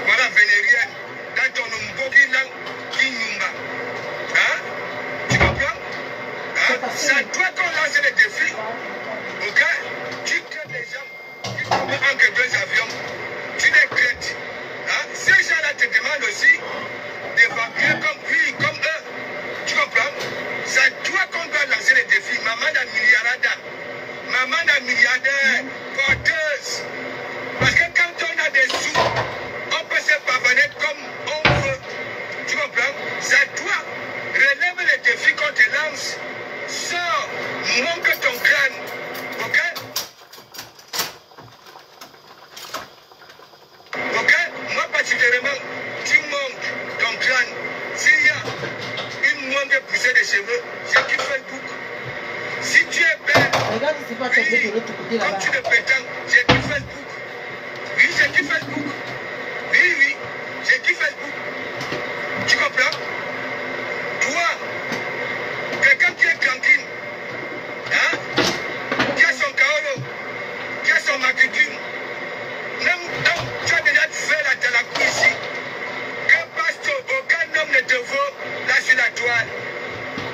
Voilà, vénériennes. Dans ton Mbogi là, qui Numba. Hein? Tu comprends? Hein? C'est à toi qu'on lance les défis. Ok? Tu crées des gens. Tu tombes entre deux avions. Tu les crées. Hein? Ces gens-là te demandent aussi d'évacuer comme lui, comme eux. Tu comprends? C'est à toi qu'on doit lancer les défis. Maman la milliardaire. Maman la milliardaire. Porteuse. Parce que quand on a des sous, on peut se pavaner comme on veut. Tu comprends? C'est à toi. Relève les défis qu'on te lance. Sors. Monte ton crâne. Ok? Ok? Moi particulièrement, tu montes ton crâne. S'il y a une moindre poussée de cheveux, je kiffe Facebook. Si tu es belle, Regarde, c'est pas oui, de l'autre côté comme là-bas. tu le prétends, je kiffe Facebook. Oui, je kiffe Facebook. Oui, oui, je kiffe Facebook. Tu comprends? Toi, quelqu'un qui est tranquille, hein? Qui a son kaolo, qui a son maquitude. Même donc, tu as déjà fait la talacou ici. Que pasteur, aucun homme ne te vaut là sur la toile.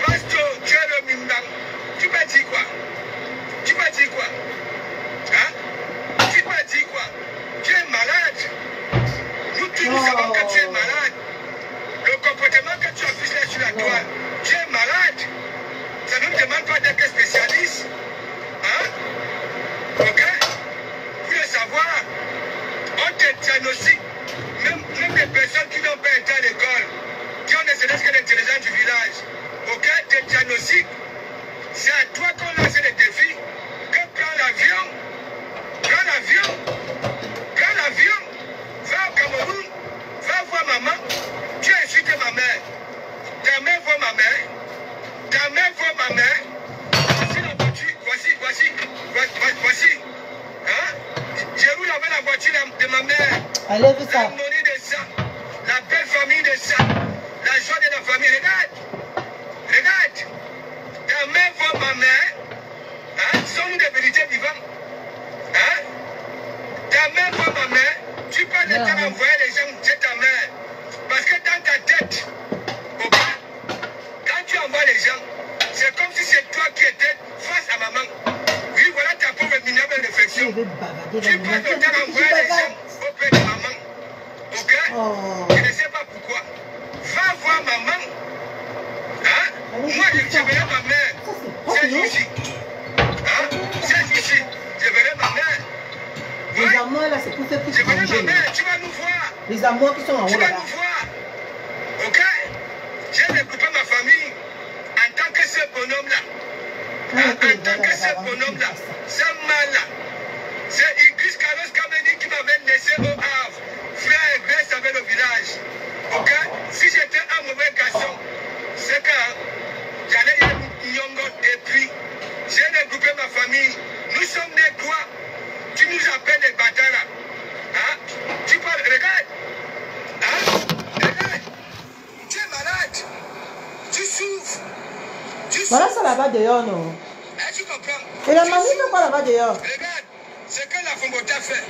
Pasteur, tu es le mimbang. Tu m'as dit quoi? Tu m'as dit quoi? Hein? Tu m'as dit quoi? Tu es malade. Nous savons que tu es malade. Le comportement que tu affiches là sur la toile, tu es malade. Ça ne me demande pas d'être spécialiste. Hein? Ok? Pour le savoir, on te diagnostique. Même les personnes qui n'ont pas été à l'école, qui ont ne serait-ce que l'intelligence du village, ok? Te diagnostic. C'est à toi qu'on lance les défis. Que prends l'avion. Prends l'avion. Prends l'avion. Va au Cameroun. Va voir maman. Tu as insulté ma mère. Ta mère voit ma mère. Ta mère voit ma mère. Voici la voiture. Voici. Hein? J'ai roulé avec la voiture de ma mère. Enlève ça. L'harmonie de ça. La belle famille de ça. La joie de la famille. Regarde. Regarde. Ta mère voit ma mère. Hein? Sont-nous des vérités vivantes? Hein? Ta mère voit ma mère. Tu peux le temps d'envoyer les gens chez ta mère. Parce que dans ta tête, ok? Quand tu envoies les gens, c'est comme si c'est toi qui étais face à maman. Oui, voilà ta pauvre minable réflexion. Je vais bavader Tu peux le temps d'envoyer les gens auprès de maman. Ok? Oh. Je ne sais pas pourquoi. Va voir maman. Hein? Moi, je verrai ma mère. C'est Joshi. Hein? C'est Joshi. Je verrai ma mère. Les amours là, c'est pour faire plus Je verrai ma manger. mère. Tu vas nous voir. Les amours qui sont en Tu haut vas là-bas. nous voir. Ok? J'ai regroupé ma famille en tant que ce bonhomme-là. En tant que ce bonhomme-là. Ce mal-là. C'est Idriss Carlos Kameni qui m'avait laissé au Havre. Frère, reste avec le village. Ok? Si j'étais un mauvais garçon, c'est que j'allais y aller Nyongo et puis j'ai regroupé ma famille. Nous sommes des quoi? Tu nous appelles les bâtards là. Hein? Tu parles, regarde. Hein? Regarde. Tu es malade. Tu souffres. Tu Voilà souffres. ça là-bas dehors, non? Hein, tu comprends? Et la Tu mamie fait souffres. quoi là-bas dehors? Regarde. Ce que la Fombota fait.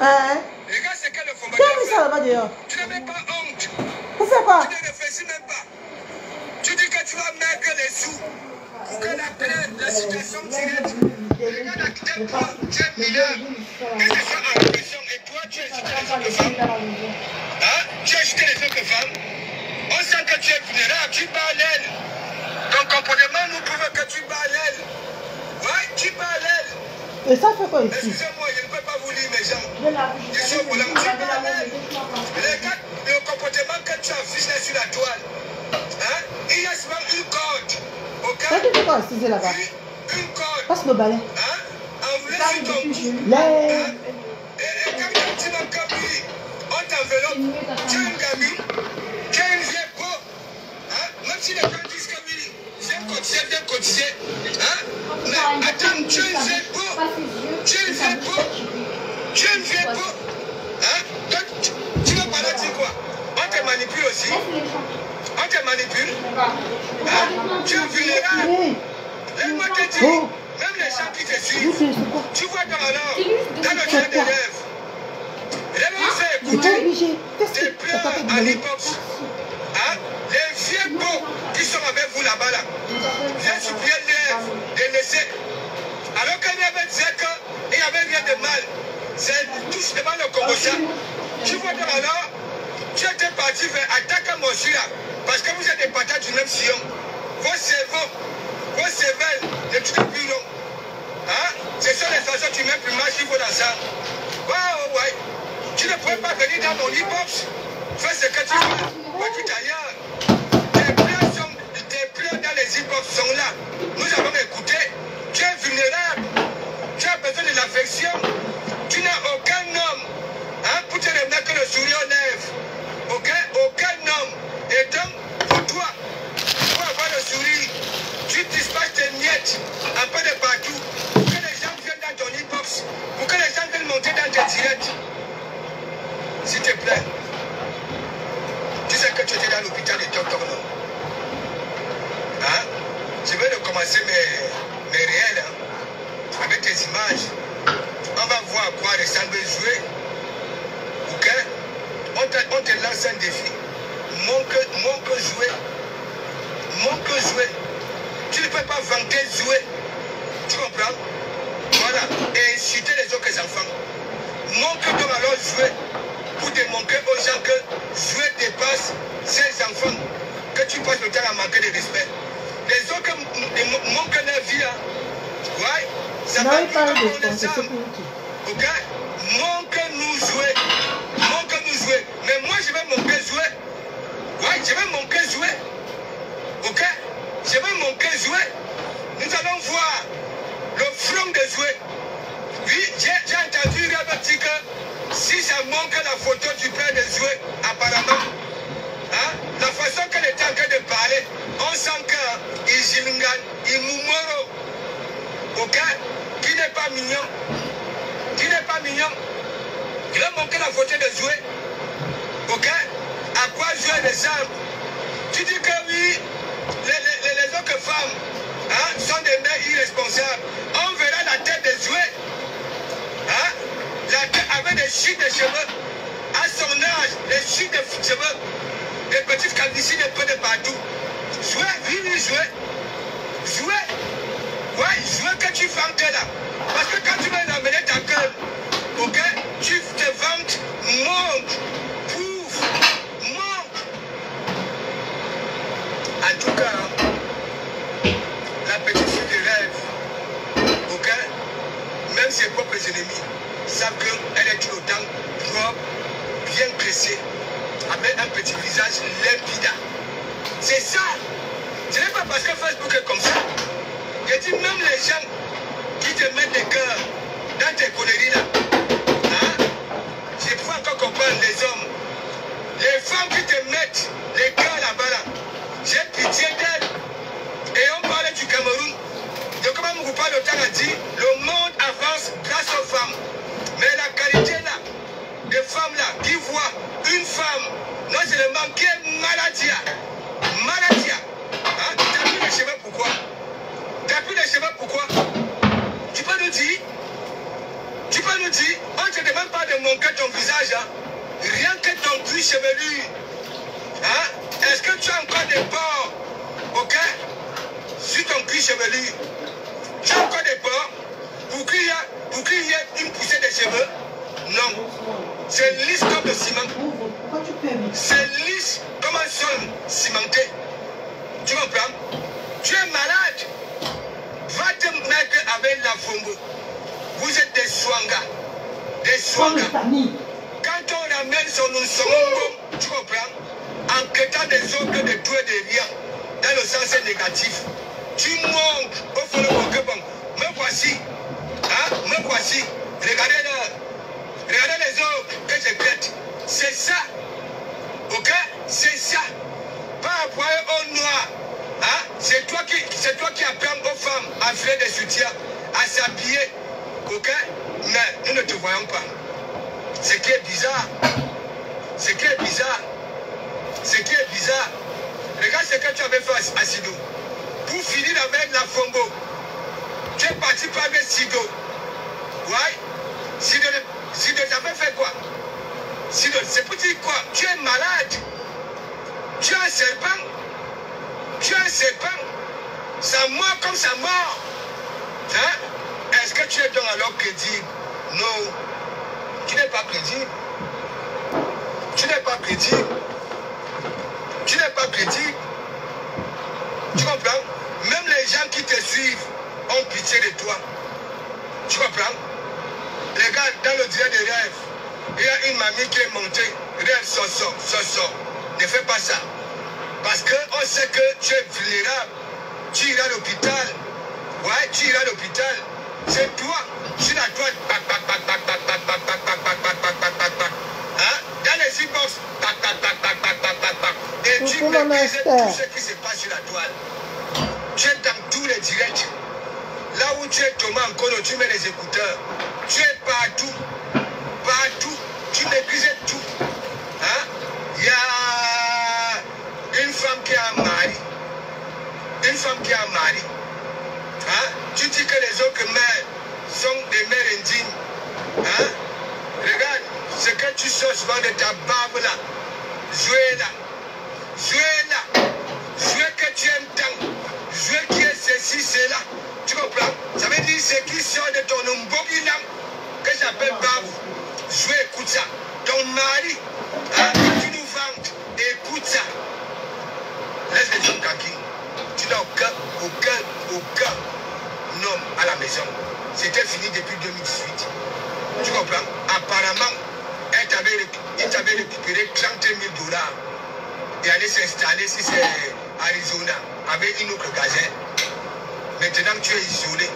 Hein? Regarde ce que le Qui Fombota a mis ça fait. là-bas dehors? Tu n'as même pas honte. Pour faire quoi? Tu ne réfléchis même pas. Tu dis que tu vas mettre les sous pour que la situation directe Regarde à quel point tu es mineur. Que ce soit en répression et toi, tu as jeté les autres femmes. Hein? Tu as jeté les autres femmes. On sent que tu es vulnérable, tu bats l'aile. Ton comportement nous prouve que tu bats l'aile. Ouais, tu bats l'aile. Et ça fait quoi ici? Excusez-moi, je ne peux pas vous lire mes gens. Je suis au volant, tu bats l'aile. Regarde le comportement que tu affiches là sur la toile. Hein? Il y a souvent une corde. Ok? Ça tu fais quoi ici là-bas? Une corde. Passe le balai. Hein? Enroulé sur ton cou. Là. Et quand tu m'as compris, on t'enveloppe. Tu es une gamine. Tu es une vieille peau. Hein? Même si les gens disent que oui, viens cotiser. Hein? Mais attends, tu es une vieille peau. Tu es une vieille peau. Tu es une vieille peau. Hein? Donc, tu veux parler de quoi? On te manipule aussi. On te manipule. Hein? Tu es vulnérable. Laisse-moi te dire, même les gens qui te suivent, tu vois dans le champ des rêves. Laisse-moi faire écouter tes pleurs à l'époque. Hein? Les vieux beaux qui sont avec vous là-bas, là. Viens supplier de laisser. Alors qu'il y avait dit qu'il n'y avait rien de mal. C'est tout devant le Cambodgien. Tu vois dans alors, tu étais parti vers attaquer mon chien parce que vous êtes des patates du même sillon. Vos cerveaux, vos cervelles, les trucs plus longs. Hein? Ce sont les façons que tu mets plus mal qu'il faut dans ça. Ouais, ouais. Tu ne pourrais pas venir dans mon hip-hop. Fais ce que tu veux. Va tout ailleurs. Tes pleurs dans les hip-hop sont là. Nous avons écouté. Tu es vulnérable. Tu as besoin de l'affection. Tu n'as aucun homme. Hein, pour te remettre que le sourire aux lèvres. Ok? Aucun homme. Et donc, pour toi, pour avoir le sourire, tu dispatches tes miettes un peu de partout. Pour que les gens viennent dans ton hip-hop. Pour que les gens viennent monter dans tes directs. S'il te plaît. Tu sais que tu étais dans l'hôpital de Docteur non? Hein? Je vais recommencer mes réels. Hein? Avec tes images. On va voir à quoi ressemble jouer. Ok? On te lance un défi. Montre jouer. Montre jouer. Tu ne peux pas vanter jouer. Tu comprends? Voilà. Et insulter les autres enfants. Montre-toi alors jouer. Pour démontrer aux gens que jouer dépasse ces enfants. Que tu passes le temps à manquer de respect. Les autres manquent leur vie. Hein? Ouais? Ça va être comme ensemble. Ok? Montre-nous jouer. Montre-nous jouer. Mais moi, je vais manquer jouer. Ouais, je vais manquer jouer. Ok? Je vais manquer jouer. Nous allons voir le front de jouer. Oui, j'ai entendu dire que si ça manque la photo du père de jouer, apparemment, hein, la façon qu'elle est en train de parler, on sent qu'il Jilingan, il Mumoro, ok, qui n'est pas mignon, qui n'est pas mignon. Il a manqué la photo de jouer, ok, à quoi jouer les armes. Tu dis que oui, les autres femmes hein, sont des mères irresponsables. On verra la tête de jouer. Hein? La tête avec des chutes de cheveux. À son âge, des chutes de cheveux. Des petites calvities un peu de partout. Jouer, oui, jouer. Jouer. Ouais, jouer que tu vantes là. Parce que quand tu vas amener ta gueule, ok, tu te vantes, monte, prouve, monte. En tout cas, la petite fille de rêve, ok, même ses propres ennemis savent qu'elle est tout le temps propre, bien dressée, avec un petit visage limpide. C'est ça. Ce n'est pas parce que Facebook est comme ça. Je dis même les gens qui te mettent des cœurs dans tes conneries là. Hein? Je peux encore comprendre les hommes. Les femmes qui te mettent les cœurs là-bas là. J'ai pitié d'elles. Et on parlait du Cameroun. De comment Moukoupa le temps a dit, le monde avance grâce aux femmes. Mais la qualité là, des femmes là, qui voient une femme, non seulement qui est maladie. Maladie. Hein? T'as pris les cheveux pourquoi? T'as pris les cheveux pourquoi? Tu peux nous dire? Tu peux nous dire? On ne te demande pas de manquer ton visage. Hein? Rien que ton cuir chevelu. Hein? Est-ce que tu as encore des pores? Ok? Sur ton cuir chevelu. Tu as encore des pores? pour qu'il y ait une poussée de cheveux. Non. C'est lisse comme le ciment. C'est lisse comme un sol cimenté. Tu comprends? Tu es malade. Va te mettre avec la fongo. Vous êtes des swangas. Des swangas. Quand on ramène son songo, tu comprends? En quêtant des ordres de tout et de rien, dans le sens négatif, tu montes au fond de mon cœur. Me voici. Hein? Me voici. Regardez les ordres que je quête. C'est ça. Ok? C'est ça. Pas envoyer au noir. Hein? C'est toi qui apprends aux femmes à faire des soutiens, à s'habiller. Ok? Mais nous ne te voyons pas. Ce qui est bizarre. Ce qui est bizarre. Ce qui est bizarre. Regarde ce que tu avais fait à Sido. Pour finir avec la Fongo, tu es parti par avec Sido. Ouais? Sido, ça fait faire quoi? Sido, c'est pour dire quoi? Tu es malade. Tu es un serpent. Tu es un serpent. Ça mord comme ça mord. Hein? Est-ce que tu es donc alors crédible? Non. Tu n'es pas crédible. Tu n'es pas crédible. Tu n'es pas crédible. Tu comprends? Même les gens qui te suivent ont pitié de toi. Tu comprends? Regarde, dans le direct des rêves, il y a une mamie qui est montée. Rêve, sort. Ne fais pas ça. Parce qu'on sait que tu es vulnérable. Tu iras à l'hôpital. Ouais, tu iras à l'hôpital. C'est toi. Sur la droite. Hein? Dans les e-box. Et tu maîtrises tout ce qui se passe sur la toile. Tu es dans tous les directs. Là où tu es Thomas Nkono, tu mets les écouteurs. Tu es partout. Partout. Tu maîtrises tout. Hein? Il y a une femme qui a un mari. Une femme qui a un mari. Hein? Tu dis que les autres mères sont des mères indignes. Hein? Regarde, ce que tu sors souvent de ta barbe là. Jouez là. Jouez que tu aimes tant. Jouez qui est ceci, c'est là. Tu comprends? Ça veut dire ce qui sort de ton umbogi là, que j'appelle barbe. Jouez, écoute ça. Ton mari, hein, tu nous vantes, écoute ça. Laisse les gens tranquilles. Tu n'as aucun homme à la maison. C'était fini depuis 2018. Tu comprends? Apparemment, il t'avait récupéré 30 000 $ et aller s'installer si c'est Arizona avec une autre gazelle. Maintenant, tu es isolé.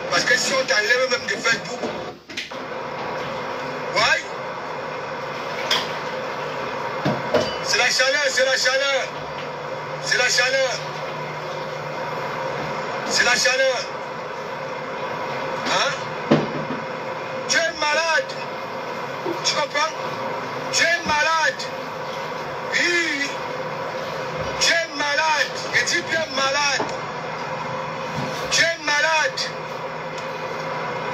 Parce que si on t'enlève même de Facebook, ouais, c'est la chaleur. Hein? Tu es malade. Tu comprends? Tu es malade. Oui. Tu es malade. Et tu es malade. Tu es malade.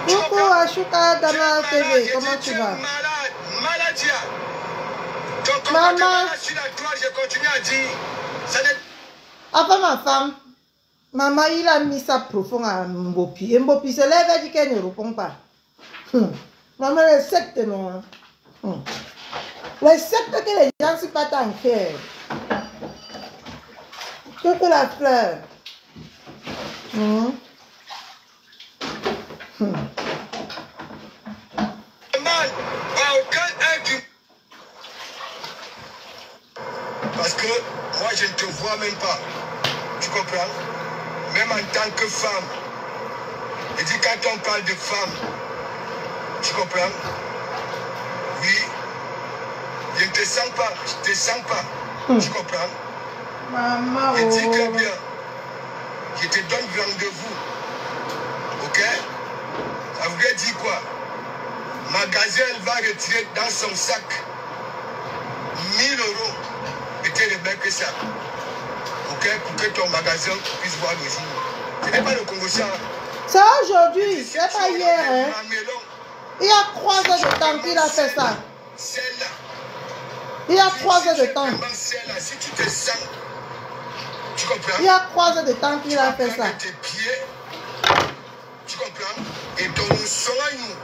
Coucou Ashuka Dama TV, comment tu vas? Malade. Maladia. Donc, Maman. Sur la toile, je continue à dire. Ça n'est Avant ma femme, maman, il a mis ça profond à Mbopi. Et Mbopi se lève et dit qu'elle ne répond pas. Maman, les sectes, non. Les sectes que les gens ne sont pas en cœur. Que la fleur. Parce que moi je ne te vois même pas. Tu comprends? Même en tant que femme. Et dis quand on parle de femme, tu comprends? Oui. Je ne te sens pas. Je ne te sens pas. Tu comprends? Maman, Je dis que bien. Je te donne rendez-vous. Ok? Ça voudrait dire quoi? Ma gazelle va retirer dans son sac 1 000 € et te remettre ça. Ok? Pour que ton magasin puisse voir le jour. Ce n'est pas le Congo ça. c'est aujourd'hui, c'est pas hier. Hein? Il y a 3 heures de temps qu'il a fait ça. Celle-là. Il y a 3 heures de temps. Si tu te sens, tu comprends? Il y a 3 heures de temps qu'il a fait ça. Tes pieds, tu comprends? Et ton Soignou,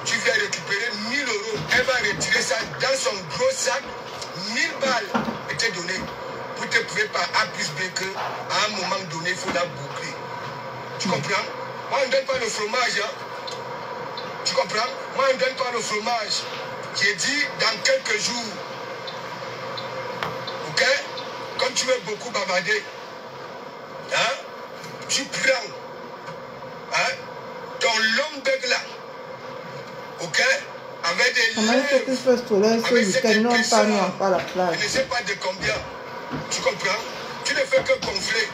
tu viens récupérer 1000 €. Elle va retirer ça dans son gros sac. 1000 balles étaient données pour te prouver par A plus B qu'à un moment donné, il faut la boucler. Tu comprends? Moi, on ne donne pas le fromage. Hein? Tu comprends? Moi, on ne donne pas le fromage. J'ai dit dans quelques jours. Ok? Comme tu veux beaucoup bavarder, hein? Tu prends hein? Ton long bec là. Ok? Avec des lèvres. Avec cette épaisseur. Je ne sais pas de combien. Tu comprends? Tu ne fais que gonfler.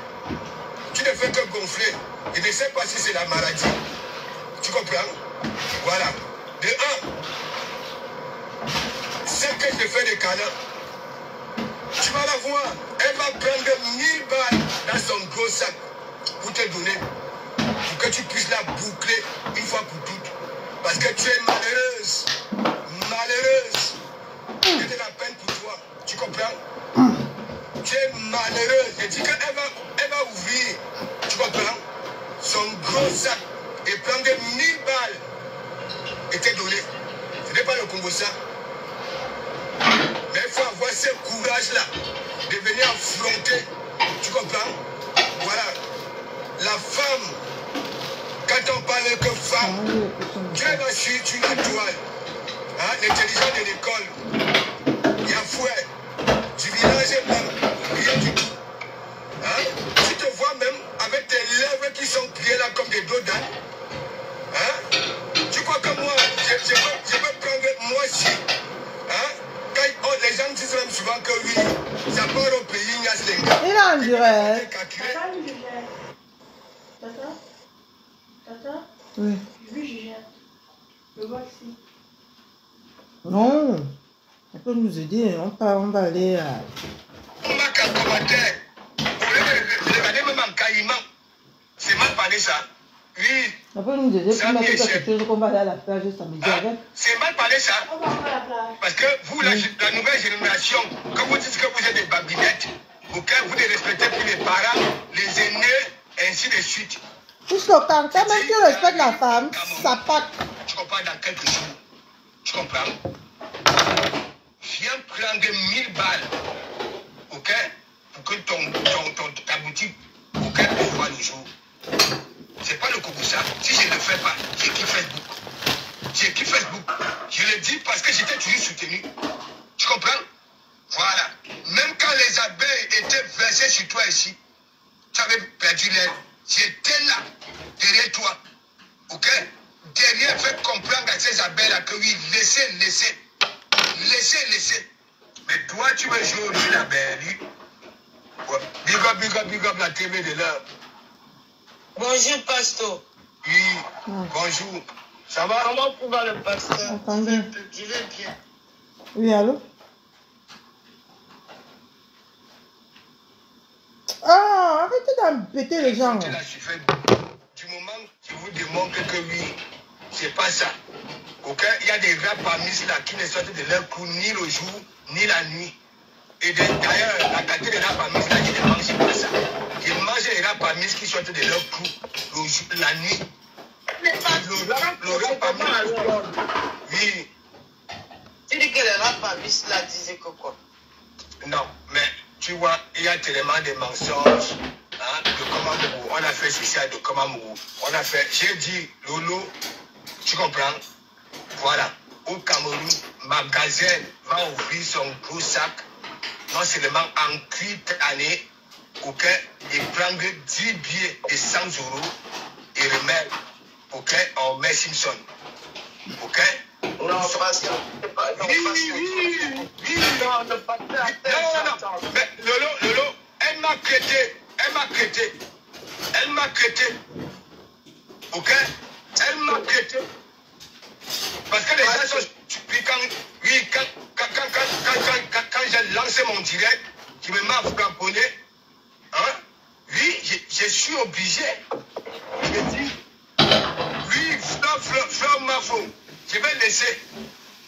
Tu ne fais que gonfler. Je ne sais pas si c'est la maladie. Tu comprends? Voilà. De 1, c'est que je fais des câlins. Tu vas la voir. Elle va prendre 1000 balles dans son gros sac pour te donner. Pour que tu puisses la boucler une fois pour toutes. Parce que tu es malheureuse. Malheureuse. C'est de la peine pour toi. Tu comprends? Tu es malheureuse. Je dis qu'elle va ouvrir. Tu comprends? Son gros sac et prendre 1000 balles et te donner. Ce n'est pas le Congo ça. Mais il faut avoir ce courage-là de venir affronter. Tu comprends? Voilà. La femme, quand on parle que femme, tu es là sur la toile. Hein? L'intelligence de l'école. Il y a fouet. Du village même. Rien du tout. Hein? Tu te vois même avec tes lèvres qui sont pliées là comme des dos d'âne. Hein? Tu crois que moi, je veux prendre moi aussi. Hein? Quand les gens disent même souvent que oui, ça part au pays, il y a ce gars. Il a un direct. Tata, Oui. j'ai vu Gégère. Le vois ici. Non. Elle peut nous aider. On va aller à... On m'a qu'un commentaire. Pour regarder même en caïman. C'est mal parlé ça. Oui. Elle peut nous aider pour mettre quelque chose qu'on va aller à la plage samedi. C'est mal parlé ça. On va à la plage. Parce que vous, la nouvelle génération, quand vous dites que vous êtes des babinettes, auxquelles vous ne respectez plus les parents, les aînés, ainsi de suite. Puisque quand même tu respectes la femme, ça part. Tu comprends dans quelques jours. Tu comprends? Viens prendre 1000 balles. Ok? Pour que ta boutique, ok, puisse voir le jour. C'est pas le Congo ça. Si je ne le fais pas, j'ai qui Facebook. J'ai qui Facebook. Je le dis parce que j'étais toujours soutenu. Tu comprends? Voilà. Même quand les abeilles étaient versées sur toi ici, tu avais perdu l'air. J'étais là, derrière toi. Ok? Derrière, fais comprendre à ces abeilles-là que oui, laissez. Mais toi, tu veux jouer au jeu la belle. Big up la TV de l'heure. Bonjour, pasteur. Oui, bonjour. Ça va? Comment va le pasteur? Attendez. Je vais bien. Oui, allô? Ah, arrêtez d'embêter les gens. Là, du moment que je vous démontre que oui, c'est pas ça. Ok? Il y a des rapamis là qui ne sortent de leur cou ni le jour, ni la nuit. Et d'ailleurs, la qualité des rapamis là, je ne mange pas ça. Je mange les rapamis qui sortent de leur cou le jour, la nuit. Le rapamis. Oui. Tu dis que les rapamis là disaient que quoi? Non, mais tu vois, il y a tellement de mensonges. Hein, de comment on a fait ceci, de comment on a fait. J'ai dit, Lolo, tu comprends? Voilà. Au Cameroun, magasin va ouvrir son gros sac, non seulement en cuit année, ok, et prendre 10 billets de 100 € et remettre, ok, en Mère Simpson. Ok? Non, pasteur. Oui. Non. Mais Lolo, elle m'a crêté. Ok? Elle m'a crêté. Parce que les gens sont surpris quand j'ai lancé mon direct, je me mets à vous abonner. Hein? Oui, je suis obligé. Je me dis, oui, Fleur Mafo, je vais laisser.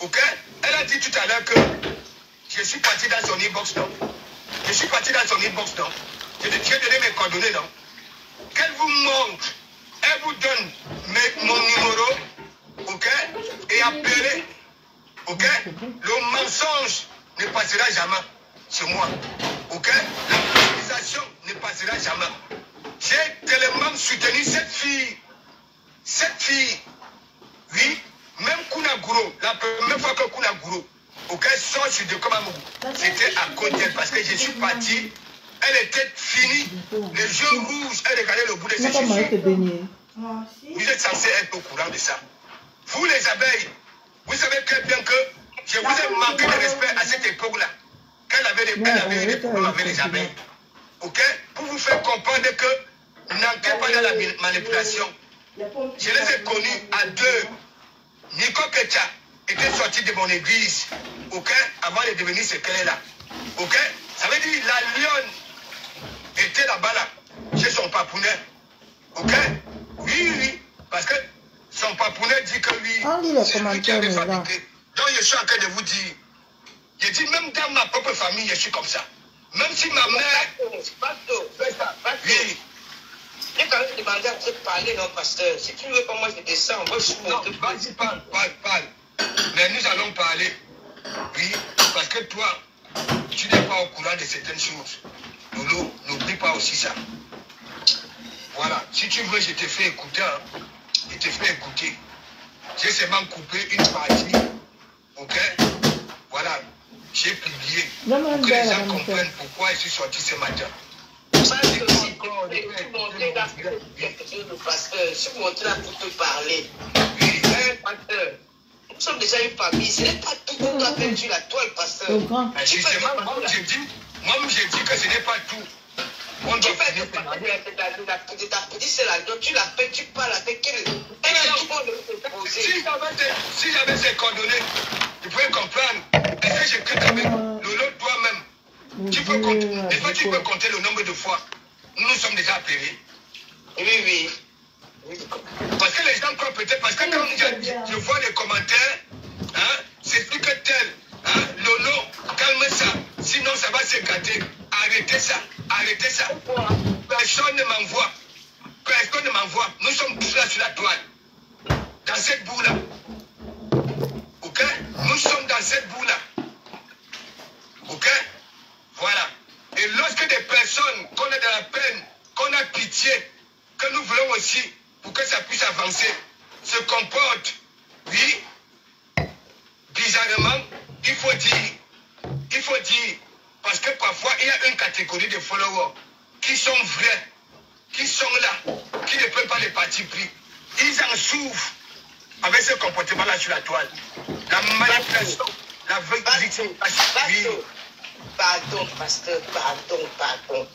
Ok? Elle a dit tout à l'heure que je suis parti dans son inbox, non? J'ai donné mes coordonnées, non? Qu'elle vous montre, elle vous donne mon numéro. Ok? Le mensonge ne passera jamais chez moi. Ok? La politisation ne passera jamais. J'ai tellement soutenu cette fille. Cette fille, oui, même Kunaguro, la première fois que Kunaguro, ok, sort sur de Komamougou, c'était à cause d'elle parce que je suis parti, elle était finie, les yeux rouges, elle regardait le bout de ses cheveux. Vous êtes censé être au courant de ça. Vous les abeilles, vous savez très bien que je vous ai manqué de respect à cette époque-là, qu'elle avait des problèmes avec les abeilles. Ok? Pour vous faire comprendre que n'entrez pas dans la manipulation. Je les ai connus à deux. Nico Kecha était sorti de mon église, ok, avant de devenir ce qu'elle est là. Ok? Ça veut dire la lionne était là-bas là, chez son papounet. Ok? Oui, oui, parce que son papounet dit que oui, c'est lui qui avait fabriqué. Donc je suis en train de vous dire, je dis même dans ma propre famille, je suis comme ça. Même si ma mère... Oui. J'ai quand même demandé à te parler, non, pasteur. Si tu ne veux pas, moi je descends. Moi je suis monté. Vas-y, parle. Mais nous allons parler. Oui, parce que toi, tu n'es pas au courant de certaines choses. Lolo, n'oublie pas aussi ça. Voilà, si tu veux, je te fais écouter. Hein. Je te fais écouter. J'ai seulement coupé une partie. Ok? Voilà, j'ai publié. Pour que les gens comprennent pourquoi je suis sorti ce matin. Si vous montrez là pour te parler, nous sommes déjà une famille. Ce n'est pas tout qu'on doit faire sur la toile, pasteur. Justement, moi je dis que ce n'est pas tout. On doit faire ta petite c'est la dot, tu l'appelles, tu parles avec elle. Si j'avais ces coordonnées, tu pouvais comprendre. Est-ce que je quitte avec Lolo toi-même? Tu peux compter. Est-ce que tu peux compter le nombre de fois nous sommes déjà appelés? Oui. Parce que les gens croient peut-être, parce que quand je vois les commentaires, hein, c'est plus que tel. Hein, Lolo, calme ça, sinon ça va se gâter. Arrêtez ça. Personne ne m'envoie. Nous sommes tous là sur la toile. Dans cette boue-là. Ok? Nous sommes dans cette boue-là. Ok? Voilà. Et lorsque des personnes qu'on a de la peine, qu'on a pitié, que nous voulons aussi, pour que ça puisse avancer, se comportent, oui, bizarrement, il faut dire, parce que parfois il y a une catégorie de followers qui sont vrais, qui sont là, qui ne prennent pas les partis pris. Ils en souffrent avec ce comportement-là sur la toile. La manipulation, la victimisation. Pardon, pasteur, pardon.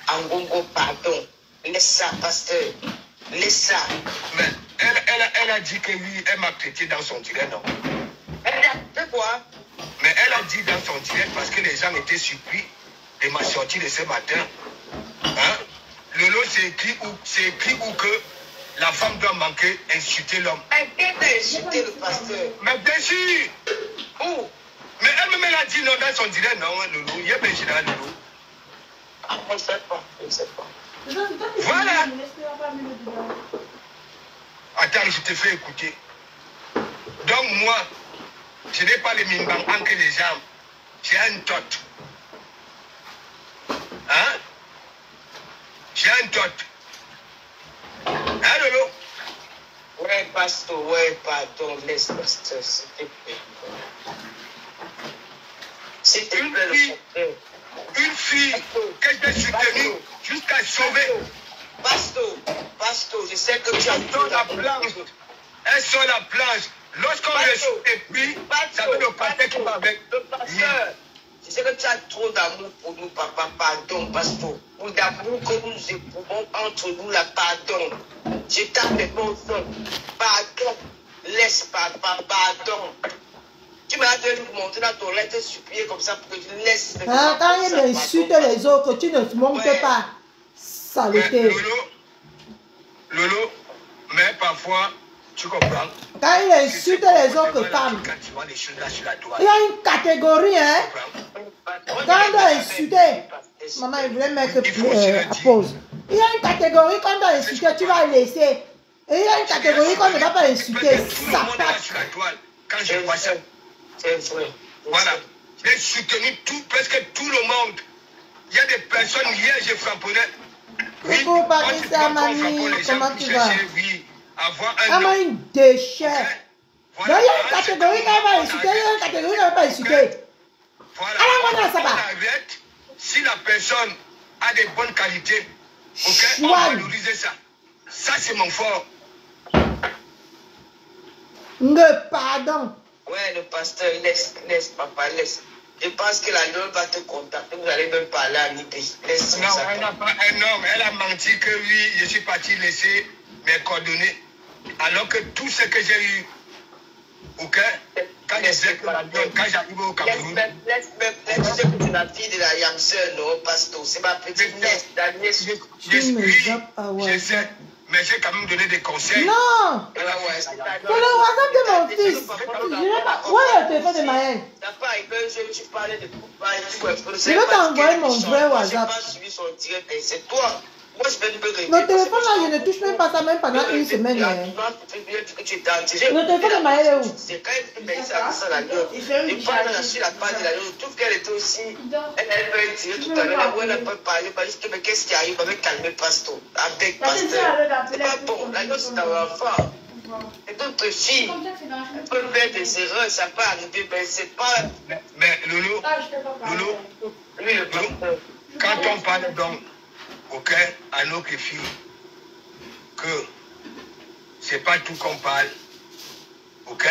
Angongo, pardon. Laisse ça, pasteur. Laisse ça. Mais elle a dit que oui, elle m'a traité dans son direct, non? Elle a fait quoi? Mais elle a dit dans son direct parce que les gens étaient surpris de ma sortie de ce matin. Hein? Lolo, c'est écrit où que la femme doit manquer, insulter l'homme. Elle vient d'insulter le pasteur. Mais bien sûr! Où? Mais elle-même, elle a dit non dans son direct, non, Lolo. Il y a bien Lolo. Ah, on ne sait pas. Voilà! Attends, je te fais écouter. Donc, moi, je n'ai pas les mimbang que les gens. J'ai un tot. Hein? J'ai un tot. Hein, Lolo? Ouais, pasteur, ouais, pardon, laisse pasteur, s'il te plaît. S'il te plaît, une fille que j'ai soutenue jusqu'à sauver. Pasteur, je sais que tu as sur la planche. Elle sur la planche. Lorsqu'on le puis, ça veut le pasteur qui va avec. Le pasteur, je sais que tu as trop d'amour pour nous, papa. Pardon, pasteur. Pour l'amour que nous éprouvons entre nous, là, pardon. Je t'appelle mon son. Pardon. Laisse, papa, pardon. Tu m'as donné pour monter dans ton lettre, supplier comme ça pour que tu laisses. Quand il insulte les autres, tu ne montes pas. Saleté. Lolo, mais parfois, tu comprends. Quand il insulte les autres femmes, il y a une catégorie, hein. Quand on doit insulter, maman, il voulait mettre à pause. Il y a une catégorie, quand on doit insulter, tu vas laisser. Et il y a une catégorie qu'on ne va pas insulter. Ça passe. Quand je vois ça, C'est vrai. Voilà. J'ai soutenu presque tout le monde. Il y a des personnes, hier, j'ai frapponnais. Oui, Coucou, Patricia Mani, comment tu vas? Oui, avoir un Ah, mais une déchet. Voilà. Donc, il y a une catégorie qui va insulter, il y a une catégorie qui ne va pas insulter. Voilà. Alors, ça va. Si la personne a des bonnes qualités, ok, on Chouane. valorise ça. Ça, c'est mon fort. Pardon. Ouais, le pasteur, laisse, papa, laisse. Je pense que la Lord va te contacter. Vous allez même parler à l'idée. Laisse. Non, elle n'a pas un homme. Elle a menti que oui, je suis parti laisser mes coordonnées. Alors que tout ce que j'ai eu, ok, quand j'arrive au Cameroun. Laisse, tu sais que tu es la fille de la Yamseur, non, pasteur. C'est ma petite nièce, ta nièce. Je sais, mais j'ai quand même donné des conseils. Non. C'est le WhatsApp de mon fils. Où est le téléphone de Maël? T'as pas arrivé, tu parlais de coupa et tout. Je vais t'envoyer mon vrai WhatsApp. C'est toi. Moi, je vais te Le téléphone là, je ne touche même pas ça, même pendant une semaine. Le téléphone de Maël est où? C'est quand elle fait ça, la gueule. Il parle sur la page de la gueule. Tout qu'elle était aussi. Elle va tirer tout à l'heure. Elle n'a pas parlé. Mais qu'est-ce qui arrive avec calmer pasteur? Avec pasteur. C'est pas bon. La gueule, c'est un enfant. Et d'autres filles, elles peuvent faire des erreurs, ça peut arriver, mais c'est pas. Mais Loulou, quand on parle donc, ok, à nos filles, que c'est pas tout qu'on parle, ok,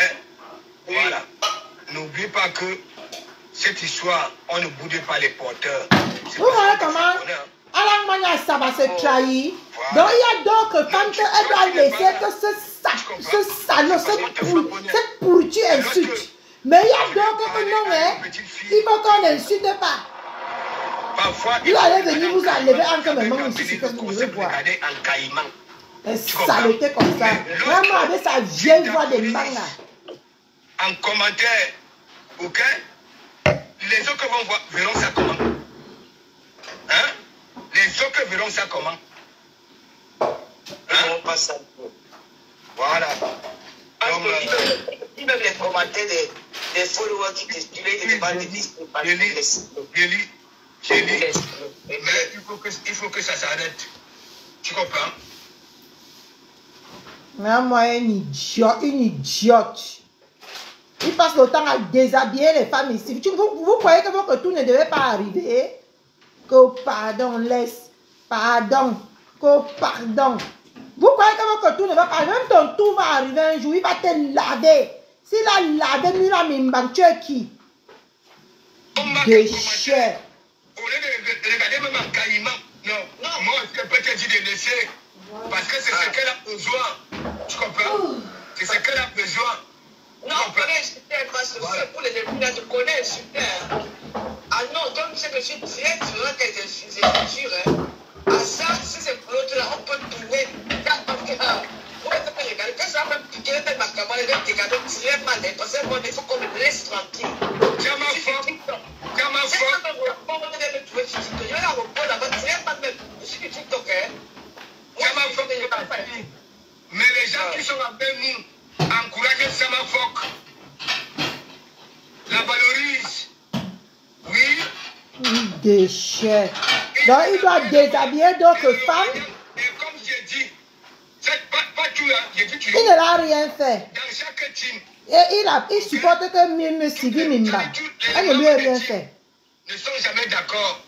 voilà. N'oublie pas que cette histoire, on ne boude pas les porteurs. Vous voyez comment Alain Mania, ça va se trahir. Donc il y a d'autres femmes qui doivent laisser que ce salaud, cette pourriture insulte. Mais il y a d'autres que non, hein. Il faut qu'on n'insulte pas. Parfois, il allait venir vous enlever encore maintenant ici, c'est ce que vous voulez voir. Un saleté comme ça. Vraiment avec sa vieille voix de manga. En commentaire, ok, les autres vont voir, verront ça comment. Hein? Les autres verront ça comment. Hein? Pas ça. Voilà. Même les commentaires des followers qui t'expliquent que tu vas te dire. Mais il faut que ça s'arrête. Tu comprends? Mais moi, une idiote. Il passe le temps à déshabiller les femmes ici. Vous croyez que votre tour ne devait pas arriver? Que pardon, laisse. Pardon. Que pardon. Vous croyez que votre tour ne va pas arriver? Même ton tour va arriver un jour. Il va te laver. S'il a lavé, Mila Mimban, tu es qui? Déchet. Au lieu de regarder même en caïman, non, moi je peux te dire de laisser, parce que c'est ce qu'elle a besoin, tu comprends? C'est ce qu'elle a besoin. Non, on connaît super, parce que c'est pour les étudiants, je connais super. Ah non, donc c'est que je suis très sûr que je suis sûr. Ah ça, si c'est pour l'autre là, on peut trouver. Quand ça va me piquer, ma cabane, elle va te garder très mal, parce que moi, il faut qu'on me laisse tranquille. Mais les gens qui sont avec nous encouragent Samafok, la valorise. Oui. Déchet. Donc il doit déshabiller d'autres femmes. Et comme j'ai dit, pas tout là, j'ai dit tu. Il ne l'a rien fait. Dans chaque team. Et il supporte que Mime Sidi Mimba. Elle ne lui a rien fait. Ne sont jamais d'accord.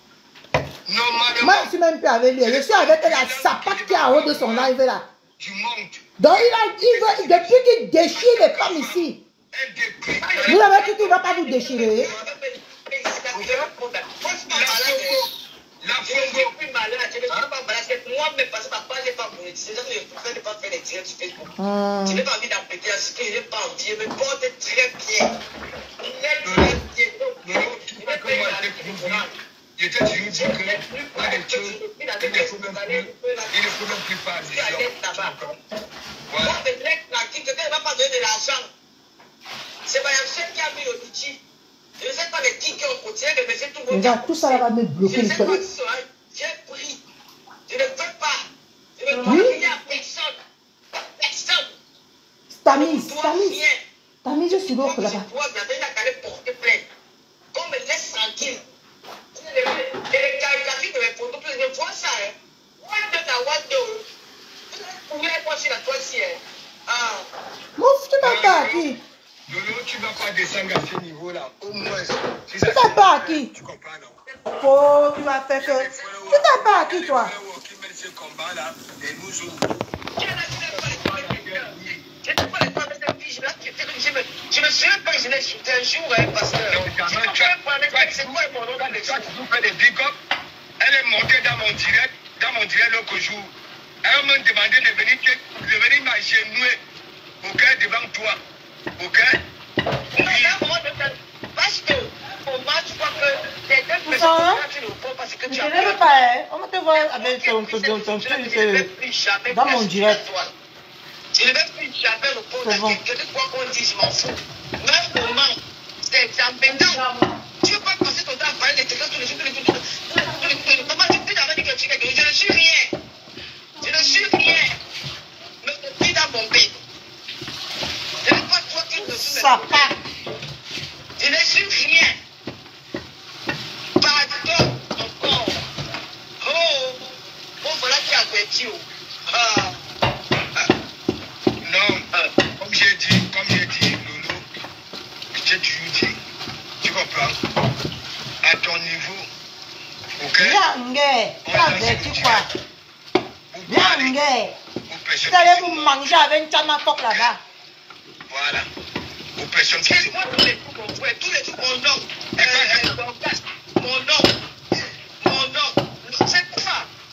Normalement. Moi, je suis même plus avec lui. Je suis avec la sapate qui est en haut de son live là. Du monde. Donc il veut, depuis qu'il déchire les femmes ici. Vous avez dit qu'il ne va pas vous déchirer. La Fongo. Je n'ai pas envie d'appeler à ce que je n'ai pas envie. Je me porte très bien. Il était toujours dit que pas des choses, il ne faut même plus parler. Voilà. Quelqu'un ne va pas donner de l'argent. C'est pas Yamseur qui a mis le petit. Je ne sais pas les qui ont continué de laisser tout le monde. Regarde, tout ça là va me bloquer le truc. J'ai pris. Je ne veux pas. Je ne veux pas payer à personne. Personne. Tamise, je suis l'autre là-bas. dit. Les caricatures de mes photos, je vois ça. Mouf, tu vas pas à qui? Lolo, tu vas pas descendre à ce niveau-là. Au moins, si Tu vas pas à qui? tu comprends, non? Oh, tu vas faire que... Tu vas pas à qui, toi? Qui mène ce combat-là, et nous autres. Je me souviens pas que je l'ai shooté un jour, pasteur. Toi, tu fais des big-up. Elle est montée dans mon direct l'autre jour. Elle m'a demandé de venir m'agenouiller, ok, devant toi. Ok? Oui. Parce que, pour moi, tu vois que les deux personnes, parce que tu tu ne lèves pas, hein? On va te voir avec ton truc dans mon direct. Je ne vais plus jamais me poser la question de quoi qu'on dit, je m'en fous. Même moment, c'est maintenant. Tu ne veux pas passer ton temps à parler des techniques tous les jours, comment tu peux t'avoir dit que tu es je ne suis rien. Je ne suis rien. Mais je suis dans mon pays. Je ne sais pas toi qui me suis je ne suis rien. Pardon encore. Oh, voilà qui a averti. Non, comme j'ai dit, Lolo, j'ai toujours dit, tu comprends, à ton niveau, ok? Averti quoi? Vous allez vous manger avec un tchamafok là-bas. Voilà. Aux personnes qui moi, tous les trucs, mon nom,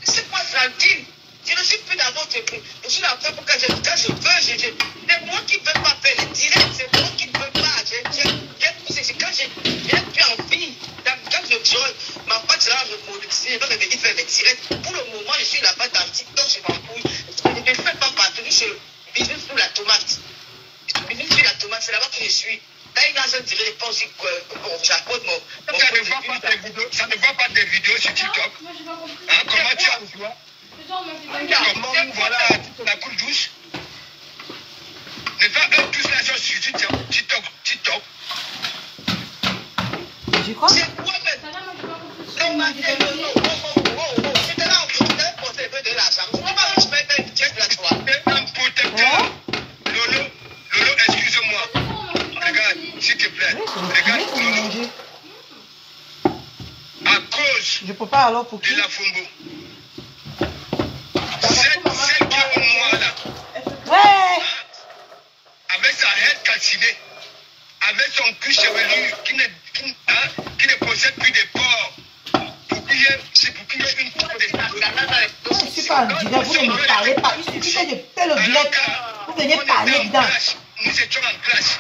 c'est quoi Sandine? Je ne suis plus dans votre équipe. Je suis là pour quand je veux, c'est moi qui ne veux pas faire les directs, c'est moi qui ne veux pas. Quand j'ai plus envie, quand ma pote là, je vais venir faire les directs. Pour le moment, je suis là-bas dans TikTok, je m'embrouille. Je ne fais pas partout, je business sur la tomate. C'est là-bas que je suis. Là, il y a un direct, je pense que j'apporte mon ça ne voit pas des vidéos sur TikTok. Hein, comment tu as le choix? Comment, voilà, la coule douce. Ne pas eux tous la chose sur TikTok. Tu crois? C'est quoi maintenant? Non, ma tête, non. C'était là, on devait porter un peu de l'argent. Je ne peux pas respecter un budget de la toi. Un protecteur. Lolo, excuse-moi. Regarde, s'il te plaît. Regarde, Lolo. À cause je peux pas alors pour qui? de la Fombo. Celle qui est au moi là. Ouais. Avec sa tête calcinée. Avec son cul chevelu qui ne possède plus de pores. Pour qu'il y ait une photo de Je ne suis pas en direct, vous ne me parlez pas. Il suffit que je fais le direct. Vous venez parler dedans. Nous étions en classe.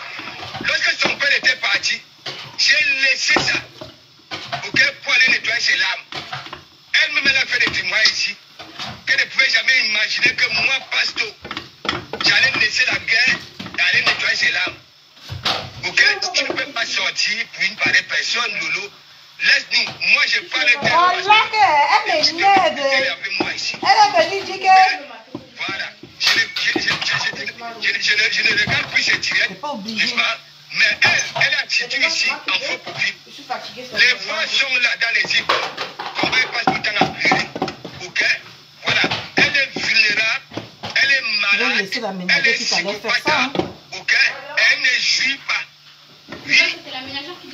Lorsque son père était parti, j'ai laissé ça. Ok, pour aller nettoyer ses larmes. Elle-même, elle a fait des témoins ici. Qu'elle ne pouvait jamais imaginer que moi, Pasto, j'allais laisser la guerre et aller nettoyer ses larmes. Ok, tu ne peux pas sortir pour une pareille personne, Lolo. Laisse-nous. Moi, je parle de Voilà qu'elle m'énerve. elle est avec moi ici. Elle est venue dire que... Voilà. Je ne regarde plus ces directs, n'est-ce pas? Mais elle est attitude ici en faux profil. Les voix sont là dans les îles. Comment elle passe tout le temps à pleurer? Ok? Voilà. Elle est vulnérable. Elle est malade. Elle est psychopathe. Ok? Elle ne jouit pas. Oui.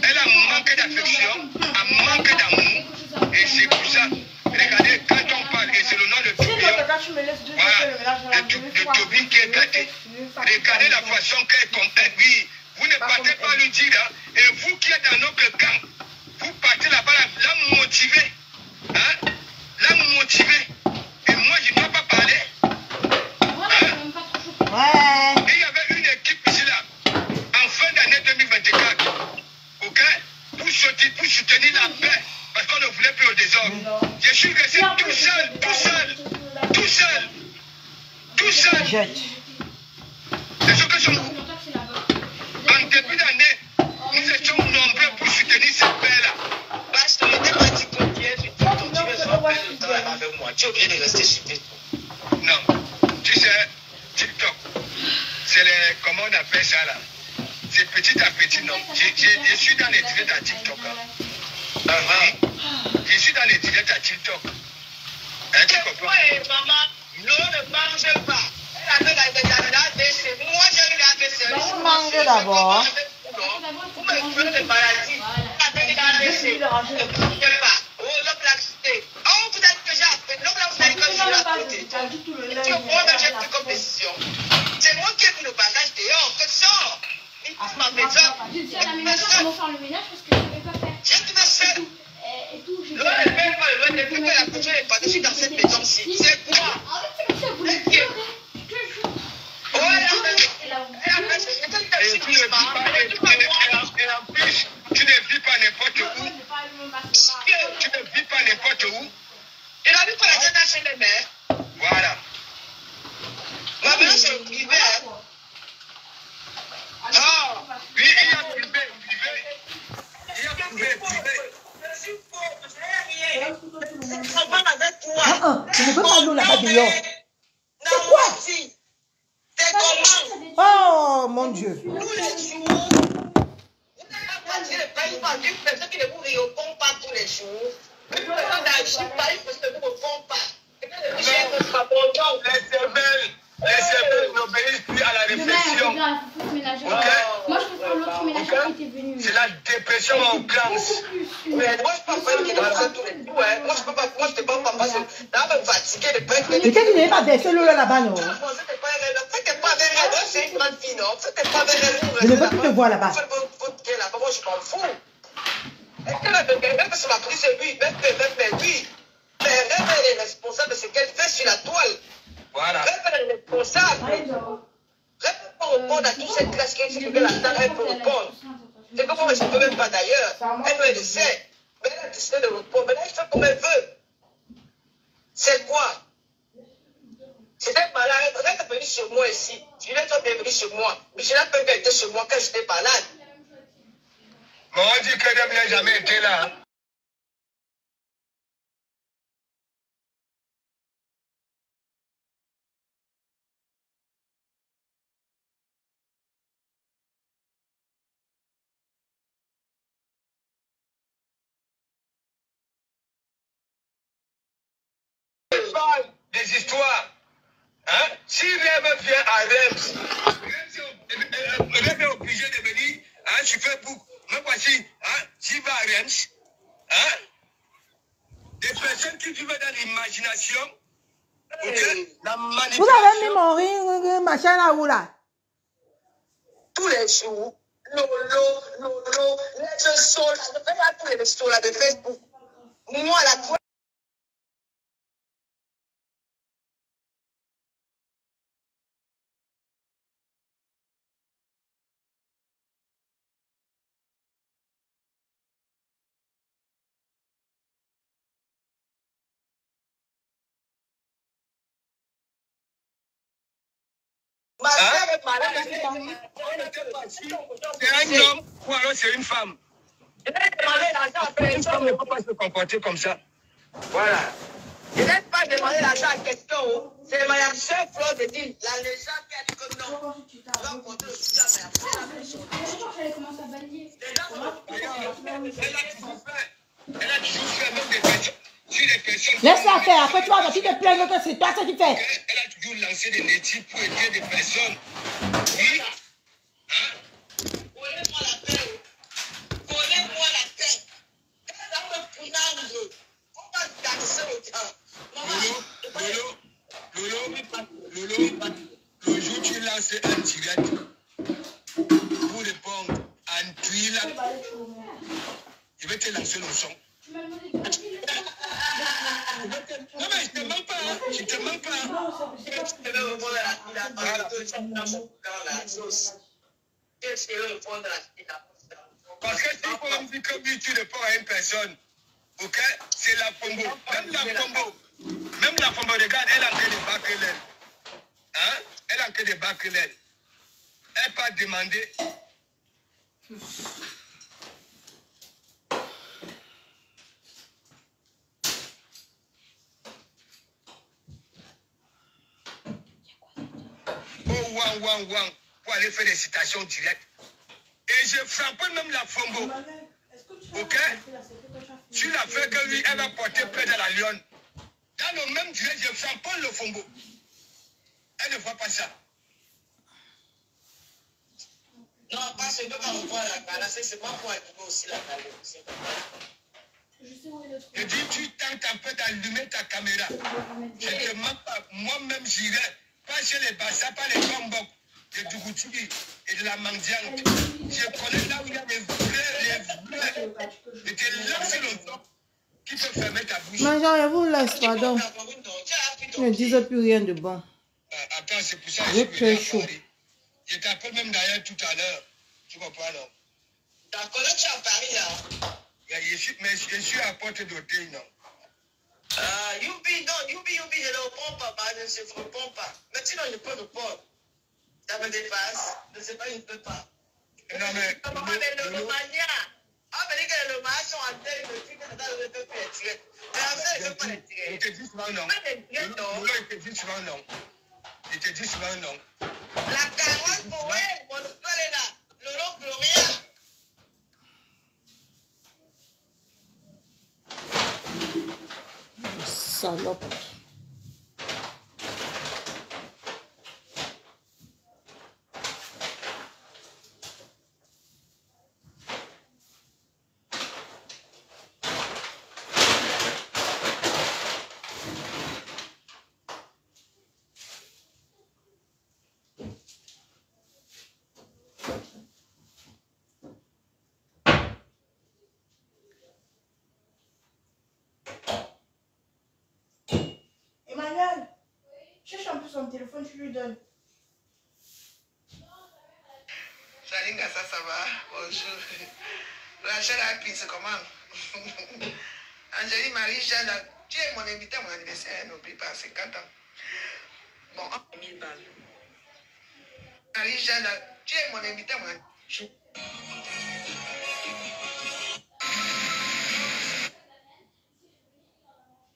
Elle a manqué d'affection, a manqué d'amour. Et c'est pour ça. Regardez, quand on parle, et c'est le nom de Tobi. Voilà. De Tobi qui est gâté. Regardez la façon qu'elle comprend. Oui. Vous ne partez pas lui dire, hein, et vous qui êtes dans notre camp, vous partez là-bas, là me motiver. Hein? Là me motiver. Et moi, je ne dois pas parler. Hein? Ouais. Et il y avait une équipe ici là, en fin d'année 2024, ok? Pour soutenir la paix, parce qu'on ne voulait plus au désordre. Je suis resté tout seul. Jette. C'est ce que je vous. En début d'année, nous étions nombreux pour soutenir cette paix-là. Parce que je n'ai pas dit que tu es sur TikTok, tu veux faire le temps avec moi. Tu es obligé de rester sur TikTok. Non, tu sais, TikTok, c'est les, comment on appelle ça là? C'est petit à petit, non. Je suis dans les directs à TikTok. Hein. Je suis dans les directs à TikTok. Tu comprends? Maman, ne mange pas. Moi, j'ai une AVC. Mange d'abord. Vous me prenez des maladies. Avec une AVC. Ne mangez pas. Oh, l'oblaxité. Oh, vous êtes déjà fait. L'oblaxité, comme je l'ai raconté. Tu vois, j'ai pris comme décision. C'est moi qui ai mis le bagage dehors. Que sort. Ma maison. Je dis à la ménagère comment faire le ménage parce que je ne savais pas faire. J'ai tout fait. Et tout, j'ai Je suis dans cette maison-ci. C'est quoi? En fait, c'est comme ça, vous le Et en plus, tu ne vis pas n'importe où. Tu ne vis pas n'importe où. il a vu pour la tête chez les mères. Voilà. Ma mère, c'est le privé. Ah, oui, il y a privé. Il y a privé. Je suis pauvre, je n'ai rien. Je travaille avec toi. Je ne veux pas nous là-bas dehors. C'est quoi? C'est comment? Oh mon Dieu. Tous les jours. Vous n'avez pas dit le pays par une personne qui ne vous répond pas tous les jours. Une personne d'agir par une personne qui ne vous répond pas. Les cervelles n'obéissent plus à la réflexion. Moi, je préfère l'autre ménagère qui était venue. C'est la dépression en classe. Mais moi, je ne peux pas faire tous les jours. Moi, je ne peux pas. Moi, je ne peux pas passer. Là, me fatiguer de pas être. Peut-être qu'il n'est pas baissé le là-bas, non? Faites pas avec elle. C'est une grande fille, non? Faites pas avec elle. Je ne veux plus te voir là-bas. Faites votre gueule là-bas. Moi, je m'en fous. Est-ce qu'elle a quelqu'un qui m'a pris, c'est lui. Même oui. Mais elle est responsable de ce qu'elle fait sur la toile. Voilà. Elle est responsable. Elle ne peut pas répondre à toute cette classe qui est que la table, elle peut répondre. C'est comme moi, je ne peux même pas d'ailleurs. Elle le sait. Mais elle a décidé de répondre. Mais là, elle fait comme elle veut. C'est quoi? C'était malade. Elle est venue sur moi ici. Je l'ai fait venir sur moi. Mais je n'ai pas été sur moi quand j'étais malade. Mais on dit qu'elle n'a jamais été là. Des histoires. Hein? Si Rêve vient à Reims, Rêve est obligé de me dire, hein, tu fais beaucoup. Mais voici, hein, tu vas à Reims, hein? Des personnes qui vivent dans l'imagination, okay? La Vous manipulation. avez mis mon ring, machin là où là? Tous les jours, Lolo, les sons, je fais là tous les sons là de Facebook. Moi, la toile. Ma soeur est malade. C'est un homme ou alors c'est une femme. Je vais demander l'argent à Une femme ne peut pas se comporter comme ça. Voilà. Je n'ai pas demandé l'argent à question. C'est Mme Chef Flore de Dille, la légende qui a dit que non. On va compter le soutien, mais après la personne. J'allais commencer à balayer. Elle a toujours fait même des personnes. Sur les personnes. Laisse-la faire. Après, tu vas tu te plains que c'est toi ce qui fait. Elle a toujours lancé des métiers pour aider des personnes. Oui. Hein? Collez-moi la tête. Collez-moi la tête. Ça me pounande. On va danser au temps. Lolo, le jour où tu lances un direct pour répondre à un tuile, je vais te lancer le son. Tu m'as demandé de Non mais je te mens pas, je te mens pas. Je vais répondre à la sauce. Qu'est-ce que je vais répondre à la Parce que si on dit que tu réponds à une personne, ok, c'est la Pombo. Même la Pombo, regarde, elle a en train de battre l'aile. Hein? Elle a en train de battre l'aile. Elle pas demandé. Wang, pour aller faire des citations directes. Et je frappe même la Fombo. Ok? Sur l'affaire que lui, elle va porter près de la Lyon. Dans le même direct, je fais Paul le Fombo. Elle ne voit pas ça. Non, parce que je ne peux pas revoir la calasse, c'est pas pour allumer aussi la calasse. Je sais où est le truc. Je dis, tu tentes un peu d'allumer ta caméra. Je ne te mens pas. Moi-même, j'irai pas chez les Bassa, pas les Bombok, de Dougoutoui et de la Mandiante. Je connais là où il y a les vrais. Je te lance le dos qui peut fermer ta bouche. Mangeant, je vous laisse, pardon. Je ne disais plus rien de bon. Attends, c'est pour ça que J'ai très chaud. Je t'appelle même d'ailleurs tout à l'heure. Tu comprends, non? D'accord, là, tu es à Paris, là. Mais je suis à Porte d'Hôtel, non? Youpi, non, youpi, je ne le prends pas, je ne le prends pas. Mais sinon, je peux le prendre. Ça me dépasse. Je ne sais pas, je ne peux pas. Non, mais. Le Romania. Ah, mais les gars, le Romania sont en tête de trucs, ça ne peut plus les tirer. Mais en fait, je ne peux pas les tirer. Il te dit souvent non. Il te dit souvent non. Il te dit souvent non. La carotte pour elle, mon frère est là. Le nom pour rien. Salope. Emmanuel, cherche un peu son téléphone, tu lui donnes. Salut, ça va? Bonjour. Rachel a pris, c'est comment? Angélie Marie-Jeanne, tu es mon invité à mon anniversaire, n'oublie pas, 50 ans. Bon, 1000 balles. Marie-Jeanne, tu es mon invité à mon anniversaire.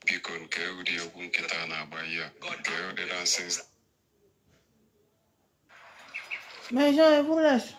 Bikon keu dia pun kita na baya keu de dancing. Mangeant, je vous laisse.